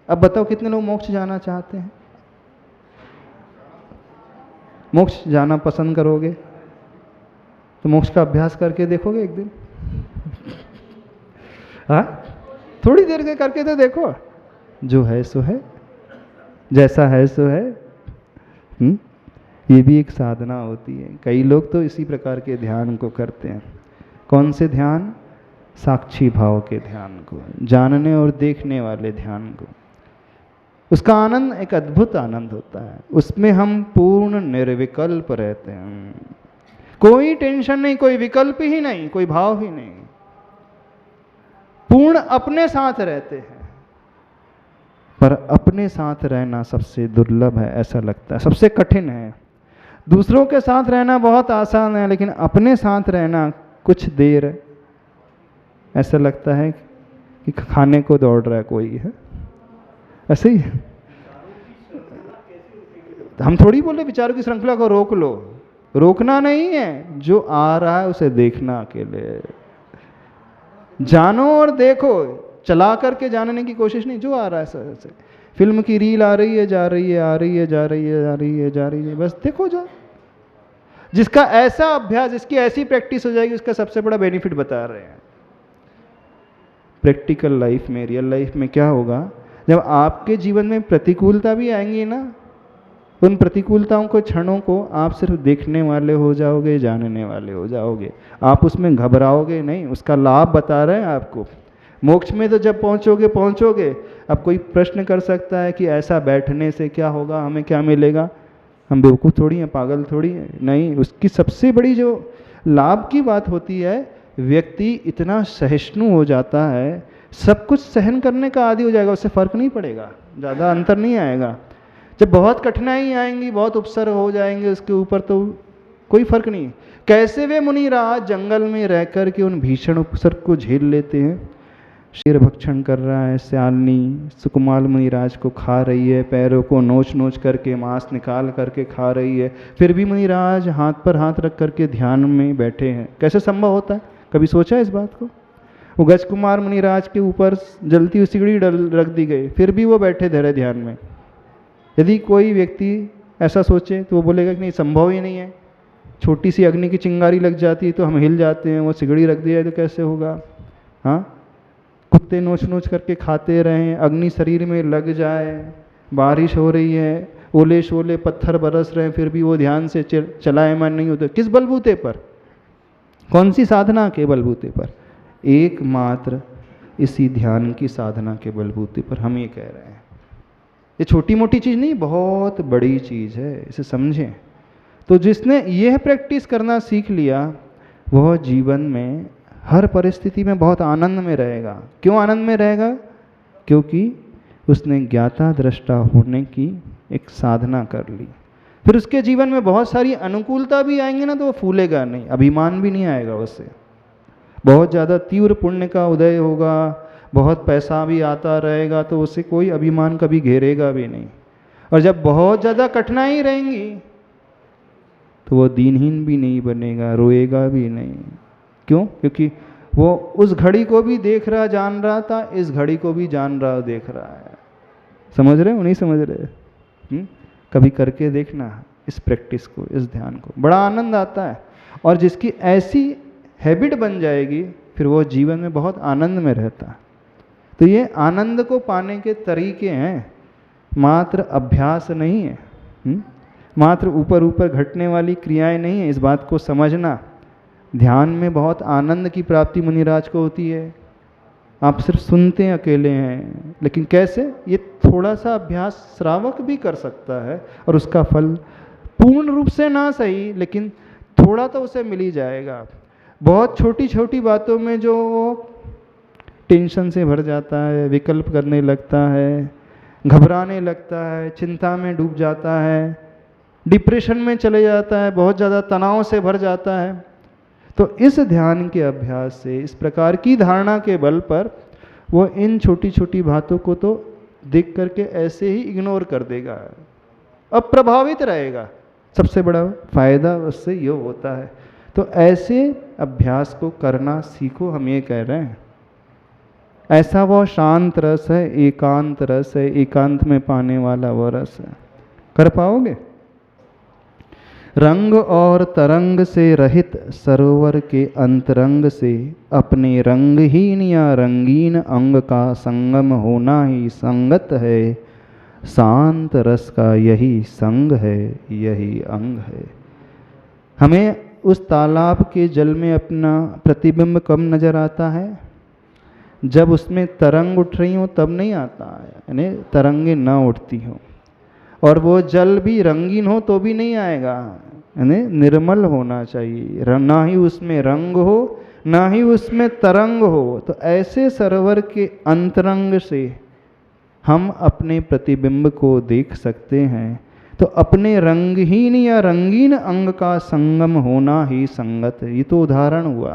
अब बताओ कितने लोग मोक्ष जाना चाहते हैं? मोक्ष जाना पसंद करोगे तो मोक्ष का अभ्यास करके देखोगे एक दिन? हाँ, थोड़ी देर के करके तो देखो। जो है सो है, जैसा है सो है। ये भी एक साधना होती है। कई लोग तो इसी प्रकार के ध्यान को करते हैं। कौन से ध्यान? साक्षी भाव के ध्यान को, जानने और देखने वाले ध्यान को। उसका आनंद एक अद्भुत आनंद होता है। उसमें हम पूर्ण निर्विकल्प रहते हैं, कोई टेंशन नहीं, कोई विकल्प ही नहीं, कोई भाव ही नहीं, पूर्ण अपने साथ रहते हैं। पर अपने साथ रहना सबसे दुर्लभ है, ऐसा लगता है, सबसे कठिन है। दूसरों के साथ रहना बहुत आसान है, लेकिन अपने साथ रहना कुछ देर ऐसा लगता है कि खाने को दौड़ रहा है कोई है, ऐसे ही। हम थोड़ी बोले विचारों की श्रृंखला को रोक लो, रोकना नहीं है, जो आ रहा है उसे देखना अकेले। जानो और देखो, चला करके जानने की कोशिश नहीं, जो आ रहा है सर। फिल्म की रील आ रही है, जा रही है, आ रही है, जा रही है, जा रही है, जा रही है, बस देखो जा। जिसका ऐसा अभ्यास, जिसकी ऐसी प्रैक्टिस हो जाएगी, उसका सबसे बड़ा बेनिफिट बता रहे हैं। प्रैक्टिकल लाइफ में, रियल लाइफ में क्या होगा? जब आपके जीवन में प्रतिकूलता भी आएंगी ना, उन प्रतिकूलताओं को, क्षणों को आप सिर्फ देखने वाले हो जाओगे, जानने वाले हो जाओगे। आप उसमें घबराओगे नहीं, उसका लाभ बता रहे हैं आपको। मोक्ष में तो जब पहुंचोगे पहुंचोगे। अब कोई प्रश्न कर सकता है कि ऐसा बैठने से क्या होगा, हमें क्या मिलेगा? हम बेवकूफ़ थोड़ी हैं, पागल थोड़ी हैं। नहीं, उसकी सबसे बड़ी जो लाभ की बात होती है, व्यक्ति इतना सहिष्णु हो जाता है, सब कुछ सहन करने का आदी हो जाएगा, उससे फर्क नहीं पड़ेगा, ज़्यादा अंतर नहीं आएगा। जब बहुत कठिनाई आएंगी, बहुत उपसर्ग हो जाएंगे उसके ऊपर, तो कोई फर्क नहीं। कैसे वे मुनिराज जंगल में रह कर के उन भीषण उपसर्ग को झेल लेते हैं। शेर भक्षण कर रहा है, श्यालनी सुकुमार मुनिराज को खा रही है, पैरों को नोच नोच करके, मांस निकाल करके खा रही है, फिर भी मुनिराज हाथ पर हाथ रख करके ध्यान में बैठे हैं। कैसे संभव होता है? कभी सोचा इस बात को? वो गजकुमार मुनिराज के ऊपर जलती हुई सिगड़ी रख दी गई, फिर भी वो बैठे धैर्य ध्यान में। यदि कोई व्यक्ति ऐसा सोचे तो वो बोलेगा कि नहीं, संभव ही नहीं है। छोटी सी अग्नि की चिंगारी लग जाती है तो हम हिल जाते हैं, वो सिगड़ी रख दिया है तो कैसे होगा? हाँ, कुत्ते नोच नोच करके खाते रहें, अग्नि शरीर में लग जाए, बारिश हो रही है, ओले शोले पत्थर बरस रहे हैं, फिर भी वो ध्यान से चलायमान नहीं होते। किस बलबूते पर? कौन सी साधना के बलबूते पर? एकमात्र इसी ध्यान की साधना के बलबूते पर हम ये कह रहे हैं। ये छोटी मोटी चीज़ नहीं, बहुत बड़ी चीज़ है, इसे समझें। तो जिसने यह प्रैक्टिस करना सीख लिया, वह जीवन में हर परिस्थिति में बहुत आनंद में रहेगा। क्यों आनंद में रहेगा? क्योंकि उसने ज्ञाता दृष्टा होने की एक साधना कर ली। फिर उसके जीवन में बहुत सारी अनुकूलता भी आएंगी ना, तो वो फूलेगा नहीं, अभिमान भी नहीं आएगा उससे। बहुत ज़्यादा तीव्र पुण्य का उदय होगा, बहुत पैसा भी आता रहेगा, तो उससे कोई अभिमान कभी घेरेगा भी नहीं। और जब बहुत ज़्यादा कठिनाई रहेंगी तो वो दीनहीन भी नहीं बनेगा, रोएगा भी नहीं। क्यों? क्योंकि वो उस घड़ी को भी देख रहा, जान रहा था, इस घड़ी को भी जान रहा, देख रहा है। समझ रहे हो? नहीं समझ रहे? कभी करके देखना इस प्रैक्टिस को, इस ध्यान को, बड़ा आनंद आता है। और जिसकी ऐसी हैबिट बन जाएगी, फिर वो जीवन में बहुत आनंद में रहता है। तो ये आनंद को पाने के तरीके हैं, मात्र अभ्यास नहीं है, मात्र ऊपर ऊपर घटने वाली क्रियाएं नहीं है। इस बात को समझना। ध्यान में बहुत आनंद की प्राप्ति मुनिराज को होती है। आप सिर्फ सुनते हैं, अकेले हैं, लेकिन कैसे? ये थोड़ा सा अभ्यास श्रावक भी कर सकता है और उसका फल पूर्ण रूप से ना सही, लेकिन थोड़ा तो उसे मिल ही जाएगा। बहुत छोटी छोटी बातों में जो टेंशन से भर जाता है, विकल्प करने लगता है, घबराने लगता है, चिंता में डूब जाता है, डिप्रेशन में चले जाता है, बहुत ज़्यादा तनाव से भर जाता है, तो इस ध्यान के अभ्यास से, इस प्रकार की धारणा के बल पर वो इन छोटी छोटी बातों को तो देख करके ऐसे ही इग्नोर कर देगा, अप्रभावित रहेगा। सबसे बड़ा फायदा उससे ये होता है। तो ऐसे अभ्यास को करना सीखो, हम ये कह रहे हैं। ऐसा वो शांत रस है, एकांत रस है, एकांत में पाने वाला वो रस है। कर पाओगे? रंग और तरंग से रहित सरोवर के अंतरंग से अपने रंगहीन या रंगीन अंग का संगम होना ही संगत है। शांत रस का यही संग है, यही अंग है। हमें उस तालाब के जल में अपना प्रतिबिंब कब नजर आता है? जब उसमें तरंग उठ रही हो तब नहीं आता है, यानी तरंगे ना उठती हो। और वो जल भी रंगीन हो तो भी नहीं आएगा, यानी निर्मल होना चाहिए। ना ही उसमें रंग हो, ना ही उसमें तरंग हो। तो ऐसे सरोवर के अंतरंग से हम अपने प्रतिबिंब को देख सकते हैं। तो अपने रंगहीन या रंगीन अंग का संगम होना ही संगत है। ये तो उदाहरण हुआ।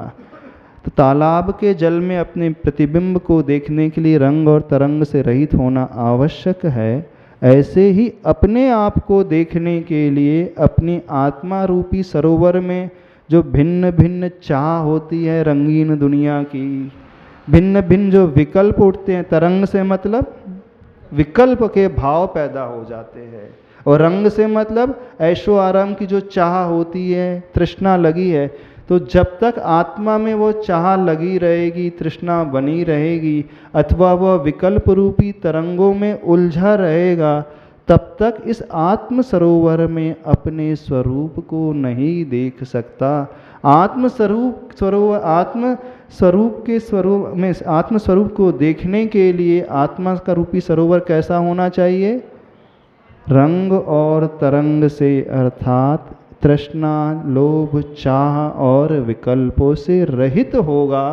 तो तालाब के जल में अपने प्रतिबिंब को देखने के लिए रंग और तरंग से रहित होना आवश्यक है। ऐसे ही अपने आप को देखने के लिए अपनी आत्मा रूपी सरोवर में जो भिन्न भिन्न चाह होती है रंगीन दुनिया की, भिन्न भिन्न जो विकल्प उठते हैं, तरंग से मतलब विकल्प के भाव पैदा हो जाते हैं, और रंग से मतलब ऐशो आराम की जो चाह होती है, तृष्णा लगी है, तो जब तक आत्मा में वो चाह लगी रहेगी, तृष्णा बनी रहेगी, अथवा वह विकल्प रूपी तरंगों में उलझा रहेगा, तब तक इस आत्म सरोवर में अपने स्वरूप को नहीं देख सकता। आत्म स्वरूप के स्वरूप में आत्म स्वरूप को देखने के लिए आत्मा का रूपी सरोवर कैसा होना चाहिए? रंग और तरंग से, अर्थात तृष्णा, लोभ, चाह और विकल्पों से रहित होगा,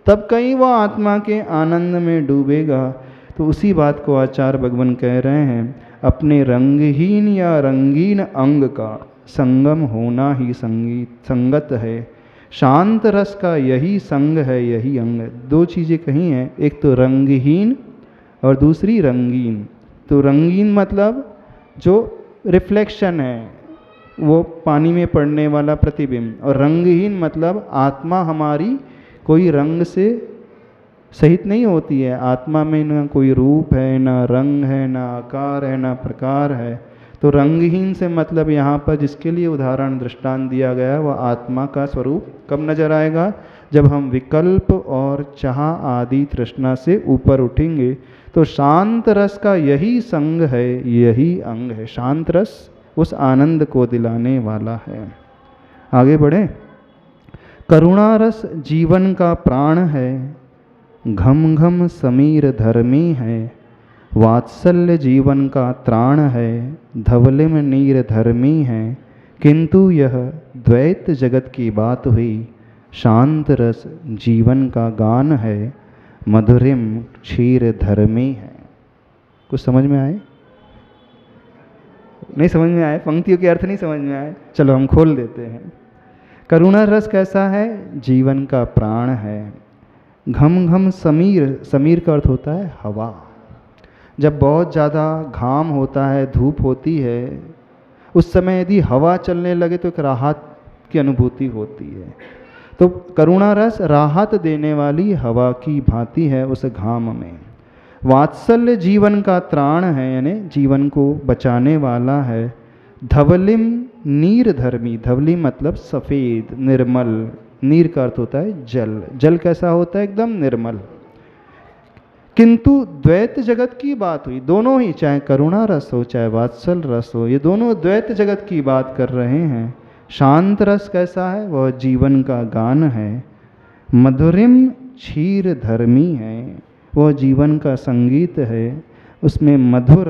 तब कहीं वह आत्मा के आनंद में डूबेगा। तो उसी बात को आचार्य भगवान कह रहे हैं, अपने रंगहीन या रंगीन अंग का संगम होना ही संगत है। शांत रस का यही संग है, यही अंग। दो चीज़ें कही हैं, एक तो रंगहीन और दूसरी रंगीन। तो रंगीन मतलब जो रिफ्लेक्शन है, वो पानी में पड़ने वाला प्रतिबिंब, और रंगहीन मतलब आत्मा हमारी कोई रंग से सहित नहीं होती है। आत्मा में न कोई रूप है, न रंग है, न आकार है, न प्रकार है। तो रंगहीन से मतलब यहाँ पर जिसके लिए उदाहरण दृष्टांत दिया गया है, वह आत्मा का स्वरूप कब नजर आएगा? जब हम विकल्प और चाह आदि तृष्णा से ऊपर उठेंगे। तो शांत रस का यही संग है, यही अंग है। शांत रस उस आनंद को दिलाने वाला है। आगे बढ़े। करुणा रस जीवन का प्राण है, घम घम समीर धर्मी है। वात्सल्य जीवन का त्राण है, धवलिम नीर धर्मी है। किंतु यह द्वैत जगत की बात हुई, शांत रस जीवन का गान है, मधुरिम क्षीर धर्मी है। कुछ समझ में आए? नहीं समझ में आए? पंक्तियों के अर्थ नहीं समझ में आए? चलो हम खोल देते हैं। करुणा रस कैसा है? जीवन का प्राण है। घम घम समीर, समीर का अर्थ होता है हवा। जब बहुत ज़्यादा घाम होता है, धूप होती है, उस समय यदि हवा चलने लगे तो एक राहत की अनुभूति होती है। तो करुणा रस राहत देने वाली हवा की भांति है उस घाम में। वात्सल्य जीवन का त्राण है, यानी जीवन को बचाने वाला है। धवलिम नीर धर्मी, धवली मतलब सफ़ेद, निर्मल। नीर का अर्थ होता है जल। जल कैसा होता है? एकदम निर्मल। किंतु द्वैत जगत की बात हुई। दोनों ही, चाहे करुणा रस हो चाहे वात्सल रस हो, ये दोनों द्वैत जगत की बात कर रहे हैं। शांत रस कैसा है? वह जीवन का गान है। मधुरिम क्षीर धर्मी है, वह जीवन का संगीत है। उसमें मधुर,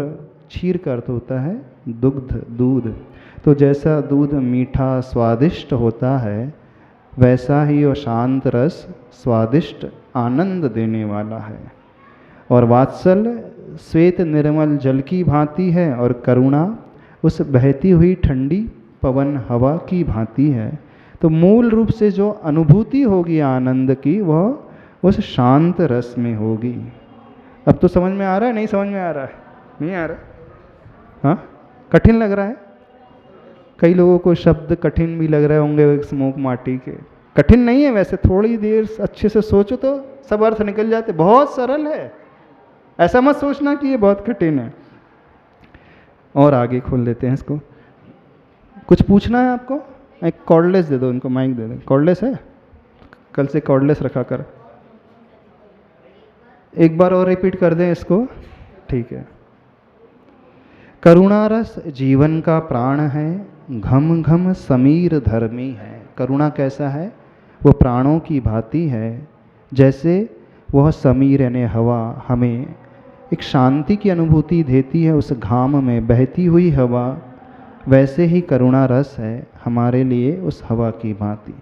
क्षीर का अर्थ होता है दुग्ध, दूध। तो जैसा दूध मीठा स्वादिष्ट होता है, वैसा ही वह शांत रस स्वादिष्ट आनंद देने वाला है। और वात्सल्य श्वेत निर्मल जल की भांति है, और करुणा उस बहती हुई ठंडी पवन हवा की भांति है। तो मूल रूप से जो अनुभूति होगी आनंद की, वह उस शांत रस में होगी। अब तो समझ में आ रहा है? नहीं समझ में आ रहा है? नहीं आ रहा? हाँ, कठिन लग रहा है? कई लोगों को शब्द कठिन भी लग रहे होंगे स्मोक माटी के। कठिन नहीं है वैसे, थोड़ी देर अच्छे से सोचो तो सब अर्थ निकल जाते। बहुत सरल है, ऐसा मत सोचना कि ये बहुत कठिन है। और आगे खोल लेते हैं इसको। कुछ पूछना है आपको? एक कॉर्डलेस दे दो इनको, माइक दे दो। कॉर्डलेस है? कल से कॉर्डलेस रखा कर। एक बार और रिपीट कर दें इसको, ठीक है। करुणा रस जीवन का प्राण है, घम घम समीर धर्मी है। करुणा कैसा है? वो प्राणों की भांति है। जैसे वह समीर यानी हवा हमें एक शांति की अनुभूति देती है उस घाम में बहती हुई हवा, वैसे ही करुणा रस है हमारे लिए उस हवा की भांति।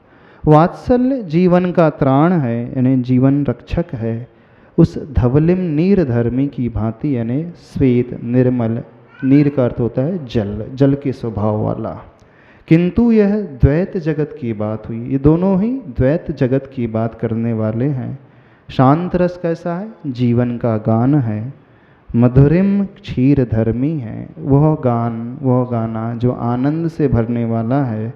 वात्सल्य जीवन का त्राण है, यानी जीवन रक्षक है, उस धवलिम नीर धर्मी की भांति, यानी श्वेत निर्मल। नीर का अर्थ होता है जल, जल के स्वभाव वाला। किंतु यह द्वैत जगत की बात हुई। ये दोनों ही द्वैत जगत की बात करने वाले हैं। शांत रस कैसा है? जीवन का गान है। मधुरिम क्षीर धर्मी है, वह गान, वह गाना जो आनंद से भरने वाला है।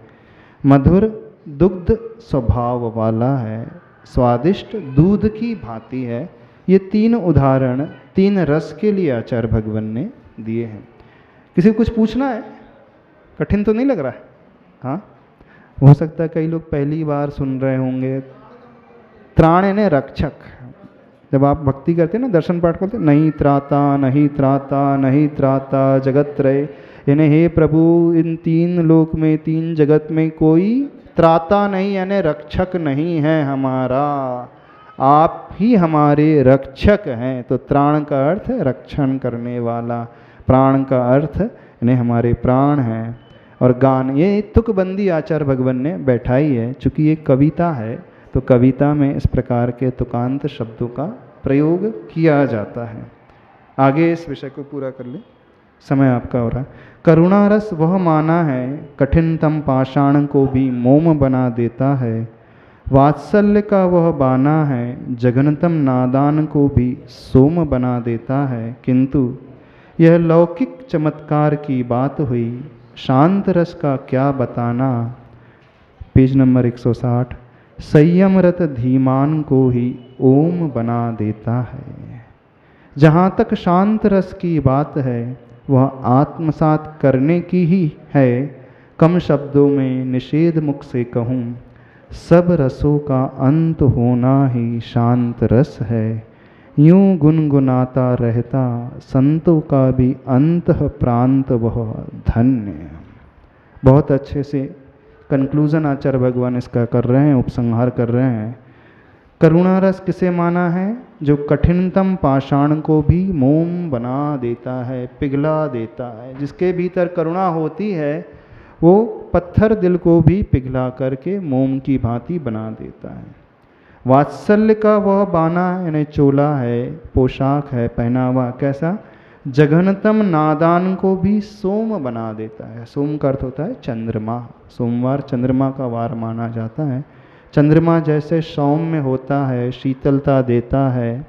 मधुर दुग्ध स्वभाव वाला है, स्वादिष्ट दूध की भांति है। ये तीन उदाहरण तीन रस के लिए आचार्य भगवान ने दिए हैं। किसी को कुछ पूछना है? कठिन तो नहीं लग रहा है? हाँ, हो सकता है कई लोग पहली बार सुन रहे होंगे। त्राण यानी रक्षक। जब आप भक्ति करते हैं ना, दर्शन पाठ करते हैं, नहीं त्राता नहीं त्राता नहीं त्राता जगत त्रय, यानी हे प्रभु इन तीन लोक में, तीन जगत में कोई त्राता नहीं यानी रक्षक नहीं है हमारा, आप ही हमारे रक्षक हैं। तो त्राण का अर्थ है रक्षण करने वाला, प्राण का अर्थ यानी हमारे प्राण हैं। और गान, ये तुकबंदी आचार्य भगवान ने बैठाई है। चूँकि ये कविता है तो कविता में इस प्रकार के तुकांत शब्दों का प्रयोग किया जाता है। आगे इस विषय को पूरा कर ले, समय आपका हो रहा है। करुणा रस वह माना है, कठिनतम पाषाण को भी मोम बना देता है। वात्सल्य का वह बाना है, जघनतम नादान को भी सोम बना देता है। किंतु यह लौकिक चमत्कार की बात हुई, शांत रस का क्या बताना। Page number 160। संयमरत धीमान को ही ओम बना देता है। जहाँ तक शांत रस की बात है वह आत्मसात करने की ही है। कम शब्दों में निषेध मुख से कहूँ, सब रसों का अंत होना ही शांत रस है। यूं गुनगुनाता रहता संतों का भी अंत प्रांत वह धन्य। बहुत अच्छे से कंक्लूजन आचार्य भगवान इसका कर रहे हैं, उपसंहार कर रहे हैं। करुणा रस किसे माना है? जो कठिनतम पाषाण को भी मोम बना देता है, पिघला देता है। जिसके भीतर करुणा होती है वो पत्थर दिल को भी पिघला करके मोम की भांति बना देता है। वात्सल्य का वह बाना यानी चोला है, पोशाक है, पहनावा कैसा, जघनतम नादान को भी सोम बना देता है। सोम का अर्थ होता है चंद्रमा। सोमवार चंद्रमा का वार माना जाता है। चंद्रमा जैसे सौम्य होता है, शीतलता देता है,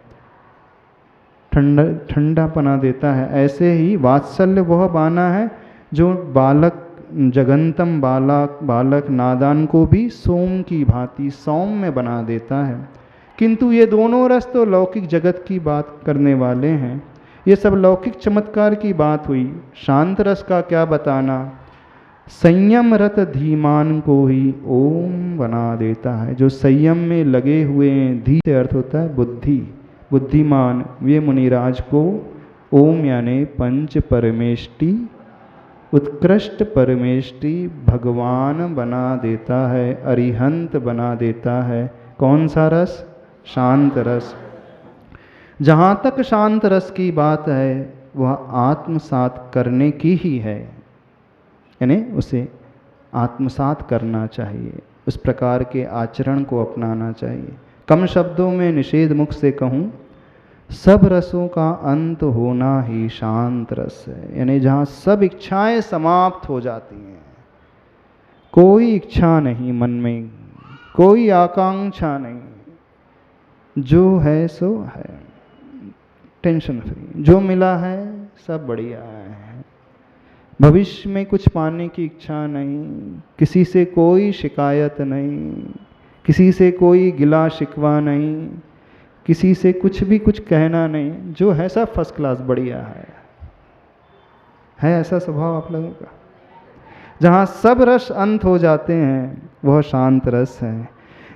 ठंडापना देता है, ऐसे ही वात्सल्य वह बाना है जो बालक, जगंतम बालक नादान को भी सोम की भांति सौम्य बना देता है। किंतु ये दोनों रस तो लौकिक जगत की बात करने वाले हैं। ये सब लौकिक चमत्कार की बात हुई, शांत रस का क्या बताना। संयम रत धीमान को ही ओम बना देता है। जो संयम में लगे हुए हैं, धी से अर्थ होता है बुद्धि, बुद्धिमान, वे मुनिराज को ओम यानी पंच परमेष्टि, उत्कृष्ट परमेष्टि भगवान बना देता है, अरिहंत बना देता है। कौन सा रस? शांत रस। जहाँ तक शांत रस की बात है वह आत्मसात करने की ही है, यानी उसे आत्मसात करना चाहिए, उस प्रकार के आचरण को अपनाना चाहिए। कम शब्दों में निषेध मुख से कहूँ, सब रसों का अंत होना ही शांत रस है। यानी जहाँ सब इच्छाएं समाप्त हो जाती हैं, कोई इच्छा नहीं मन में, कोई आकांक्षा नहीं, जो है सो है, टेंशन फ्री, जो मिला है सब बढ़िया है। भविष्य में कुछ पाने की इच्छा नहीं, किसी से कोई शिकायत नहीं, किसी से कोई गिला शिकवा नहीं, किसी से कुछ भी कुछ कहना नहीं, जो है सब फर्स्ट क्लास बढ़िया है ऐसा स्वभाव आप लोगों का। जहाँ सब रस अंत हो जाते हैं वह शांत रस है।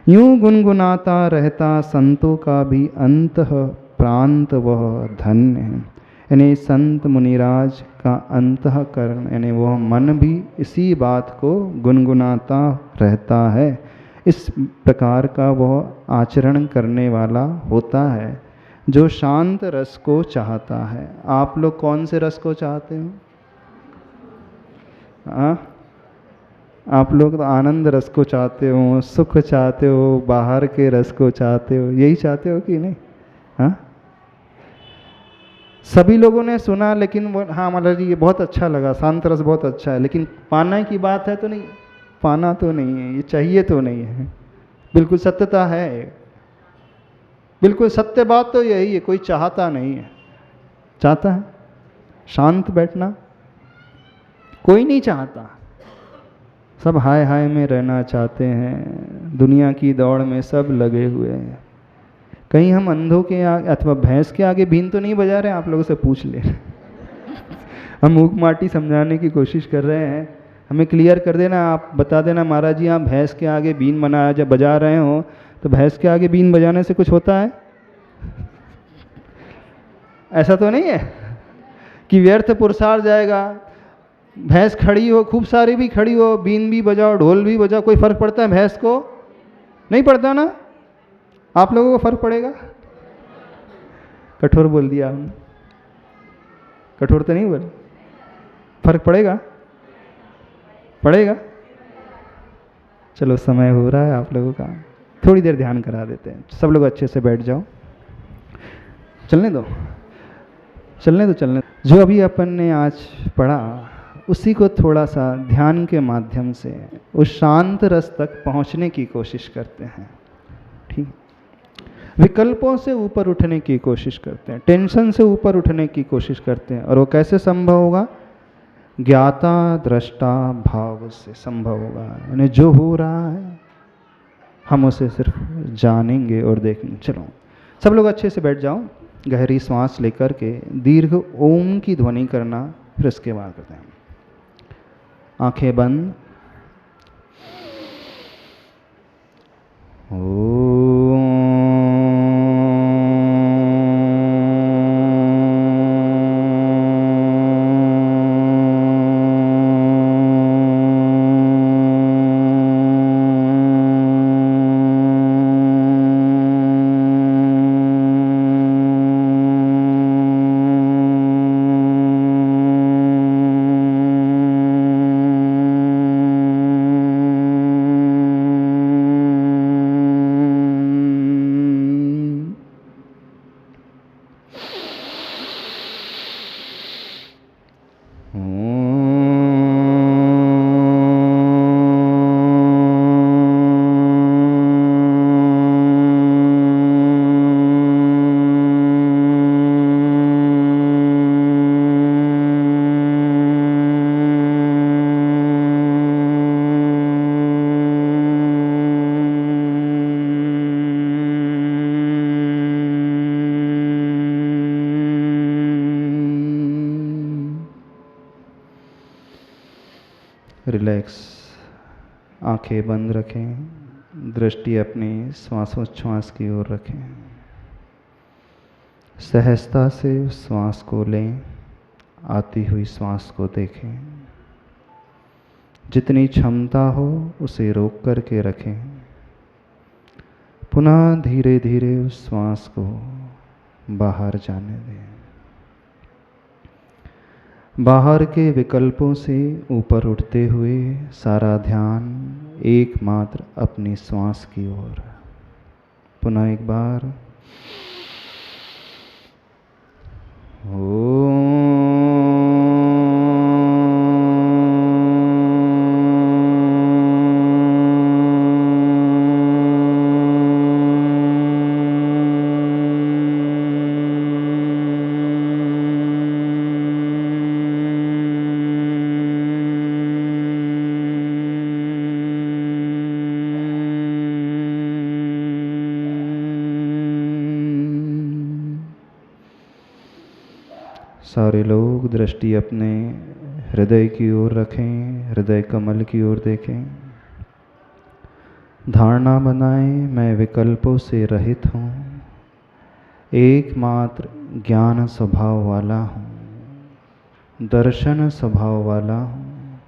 यूं गुनगुनाता रहता संतों का भी अंत प्रांत वह धन्य है। यानी संत मुनिराज का अंतःकरण यानी वह मन भी इसी बात को गुनगुनाता रहता है। इस प्रकार का वह आचरण करने वाला होता है जो शांत रस को चाहता है। आप लोग कौन से रस को चाहते हो? आप लोग तो आनंद रस को चाहते हो, सुख चाहते हो, बाहर के रस को चाहते हो, यही चाहते हो कि नहीं? हाँ, सभी लोगों ने सुना, लेकिन वो हाँ मतलब जी ये बहुत अच्छा लगा, शांत रस बहुत अच्छा है, लेकिन पाना की बात है तो नहीं, पाना तो नहीं है, ये चाहिए तो नहीं है। बिल्कुल सत्यता है, बिल्कुल सत्य बात तो यही है, कोई चाहता नहीं है। चाहता है शांत बैठना? कोई नहीं चाहता। सब हाय हाय में रहना चाहते हैं, दुनिया की दौड़ में सब लगे हुए हैं। कहीं हम अंधों के आगे अथवा भैंस के आगे बीन तो नहीं बजा रहे हैं? आप लोगों से पूछ ले। हम ऊक माटी समझाने की कोशिश कर रहे हैं। हमें क्लियर कर देना, आप बता देना महाराज जी आप भैंस के आगे बीन बना जब बजा रहे हो तो भैंस के आगे बीन बजाने से कुछ होता है? ऐसा तो नहीं है कि व्यर्थ पुरसार जाएगा। भैंस खड़ी हो, खूब सारी भी खड़ी हो, बीन भी बजाओ, ढोल भी बजाओ, कोई फर्क पड़ता है भैंस को? नहीं पड़ता ना। आप लोगों को फर्क पड़ेगा? कठोर बोल दिया हमने, कठोर तो नहीं बोल, फर्क पड़ेगा? पड़ेगा। चलो समय हो रहा है आप लोगों का, थोड़ी देर ध्यान करा देते हैं। सब लोग अच्छे से बैठ जाओ। चलने दो, चलने दो, चलने दो। जो अभी अपन ने आज पढ़ा उसी को थोड़ा सा ध्यान के माध्यम से उस शांत रस तक पहुंचने की कोशिश करते हैं। ठीक, विकल्पों से ऊपर उठने की कोशिश करते हैं, टेंशन से ऊपर उठने की कोशिश करते हैं। और वो कैसे संभव होगा? ज्ञाता दृष्टा भाव से संभव होगा। यानी जो हो रहा है हम उसे सिर्फ जानेंगे और देखेंगे। चलो सब लोग अच्छे से बैठ जाओ, गहरी सांस लेकर के दीर्घ ओम की ध्वनि करना, फिर उसके बाद करते हैं। आंखें बंद। रिलैक्स, आंखें बंद रखें, दृष्टि अपनी श्वासोच्छ्वास की ओर रखें। सहजता से उस श्वास को लें, आती हुई श्वास को देखें। जितनी क्षमता हो उसे रोक करके रखें। पुनः धीरे धीरे उस श्वास को बाहर जाने दें। बाहर के विकल्पों से ऊपर उठते हुए सारा ध्यान एकमात्र अपनी श्वास की ओर। पुनः एक बार सारे लोग दृष्टि अपने हृदय की ओर रखें, हृदय कमल की ओर देखें। धारणा बनाएं, मैं विकल्पों से रहित हूँ, एकमात्र ज्ञान स्वभाव वाला हूँ, दर्शन स्वभाव वाला हूँ,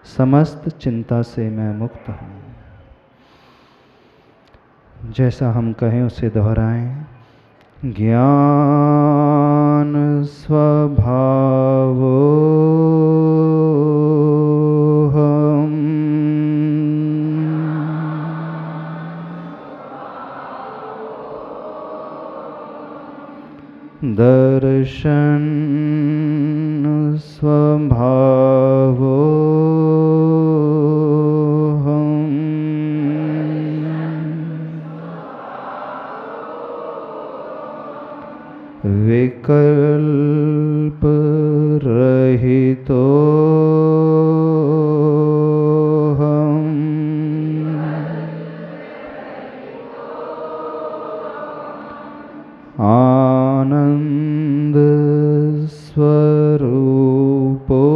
समस्त चिंता से मैं मुक्त हूँ। जैसा हम कहें उसे दोहराएं। ज्ञान स्वभाव हम, दर्शन स्वभाव विकल्प रहितो हम, आनंद स्वरूपो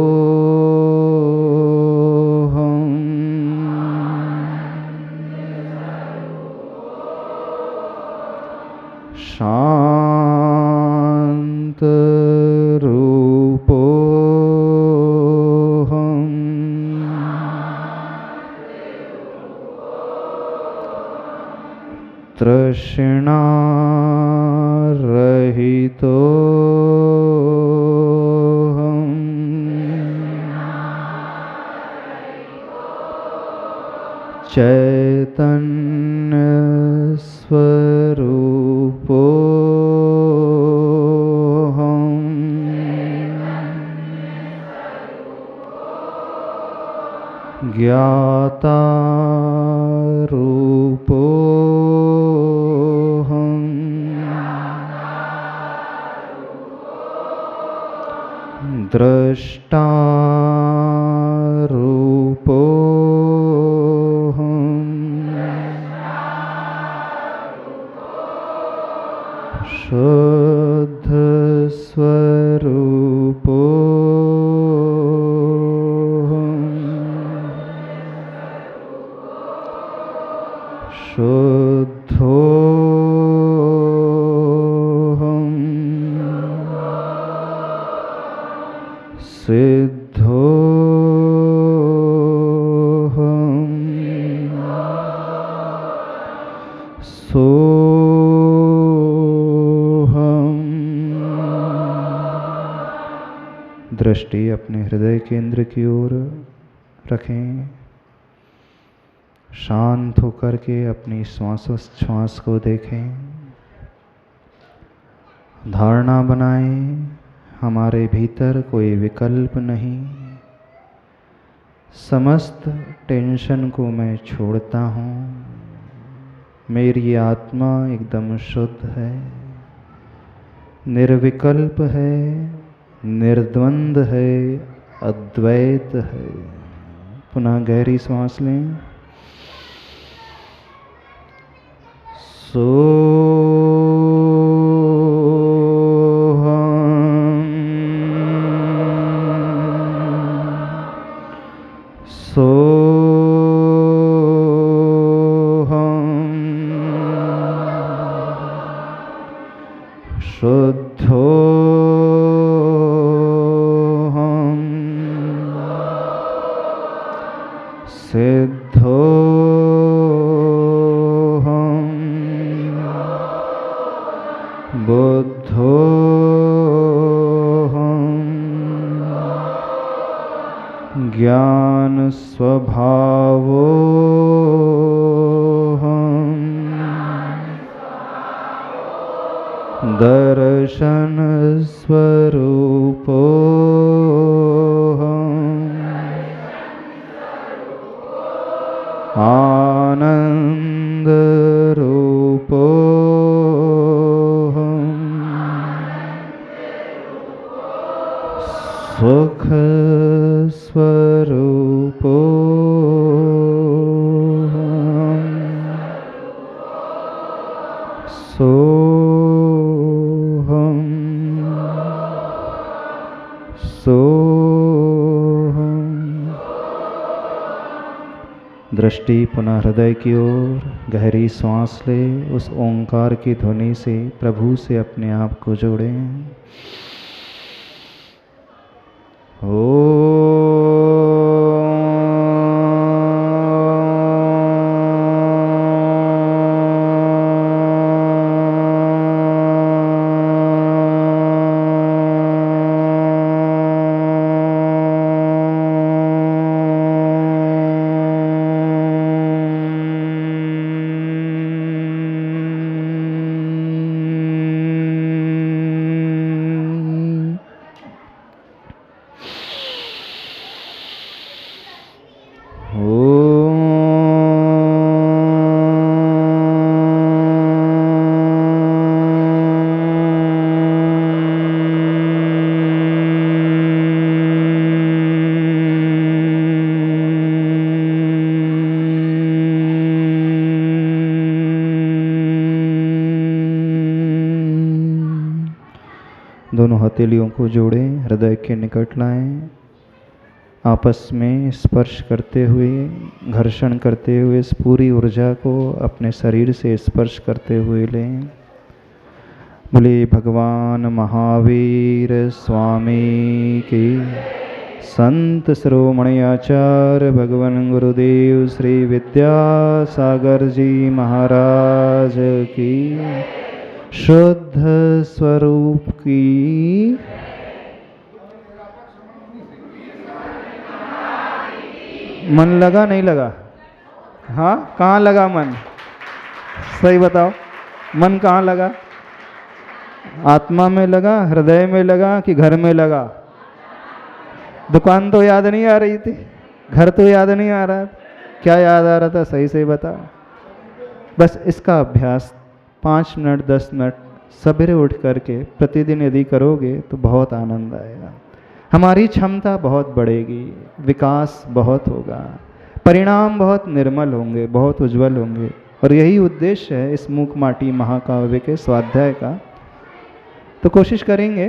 तृष्णा रहितो चैतन्य स्वरूपो ज्ञाता रूपो दृष्टा रूपो शुद्ध स्वरूपो शुद्धो सिद्धो दृष्टि अपने हृदय केंद्र की ओर रखें। शांत होकर के अपनी श्वासोच्छ्वास को देखें। धारणा बनाएं, हमारे भीतर कोई विकल्प नहीं। समस्त टेंशन को मैं छोड़ता हूँ। मेरी आत्मा एकदम शुद्ध है, निर्विकल्प है, निर्द्वंद है, अद्वैत है। पुनः गहरी सांस लें। शुद्धो सिद्धो बुद्धो ज्ञान स्वभावो दर्शन स्वरूपो आनंद रूपो सुख स्वरूपो दृष्टि पुनः हृदय की ओर। गहरी सांस ले। उस ओंकार की ध्वनि से प्रभु से अपने आप को जोड़ें। दोनों हथेलियों को जोड़ें, हृदय के निकट लाएं। आपस में स्पर्श करते हुए, घर्षण करते हुए इस पूरी ऊर्जा को अपने शरीर से स्पर्श करते हुए लें। बोले भगवान महावीर स्वामी की। संत शिरोमणि आचार्य भगवान गुरुदेव श्री विद्यासागर जी महाराज की, शुद्ध स्वरूप की। मन लगा नहीं लगा? हाँ, कहाँ लगा मन? सही बताओ, मन कहाँ लगा? आत्मा में लगा, हृदय में लगा कि घर में लगा? दुकान तो याद नहीं आ रही थी, घर तो याद नहीं आ रहा, क्या याद आ रहा था? सही सही बताओ। बस इसका अभ्यास 5 मिनट 10 मिनट सवेरे उठ करके प्रतिदिन यदि करोगे तो बहुत आनंद आएगा। हमारी क्षमता बहुत बढ़ेगी, विकास बहुत होगा, परिणाम बहुत निर्मल होंगे, बहुत उज्जवल होंगे। और यही उद्देश्य है इस मूक माटी महाकाव्य के स्वाध्याय का। तो कोशिश करेंगे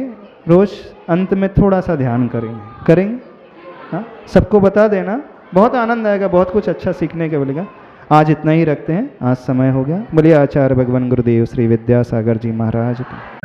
रोज अंत में थोड़ा सा ध्यान करेंगे। हाँ, सबको बता देना, बहुत आनंद आएगा, बहुत कुछ अच्छा सीखने के मिलेगा। आज इतना ही रखते हैं, आज समय हो गया। बोलिए आचार्य भगवान गुरुदेव श्री विद्यासागर जी महाराज की।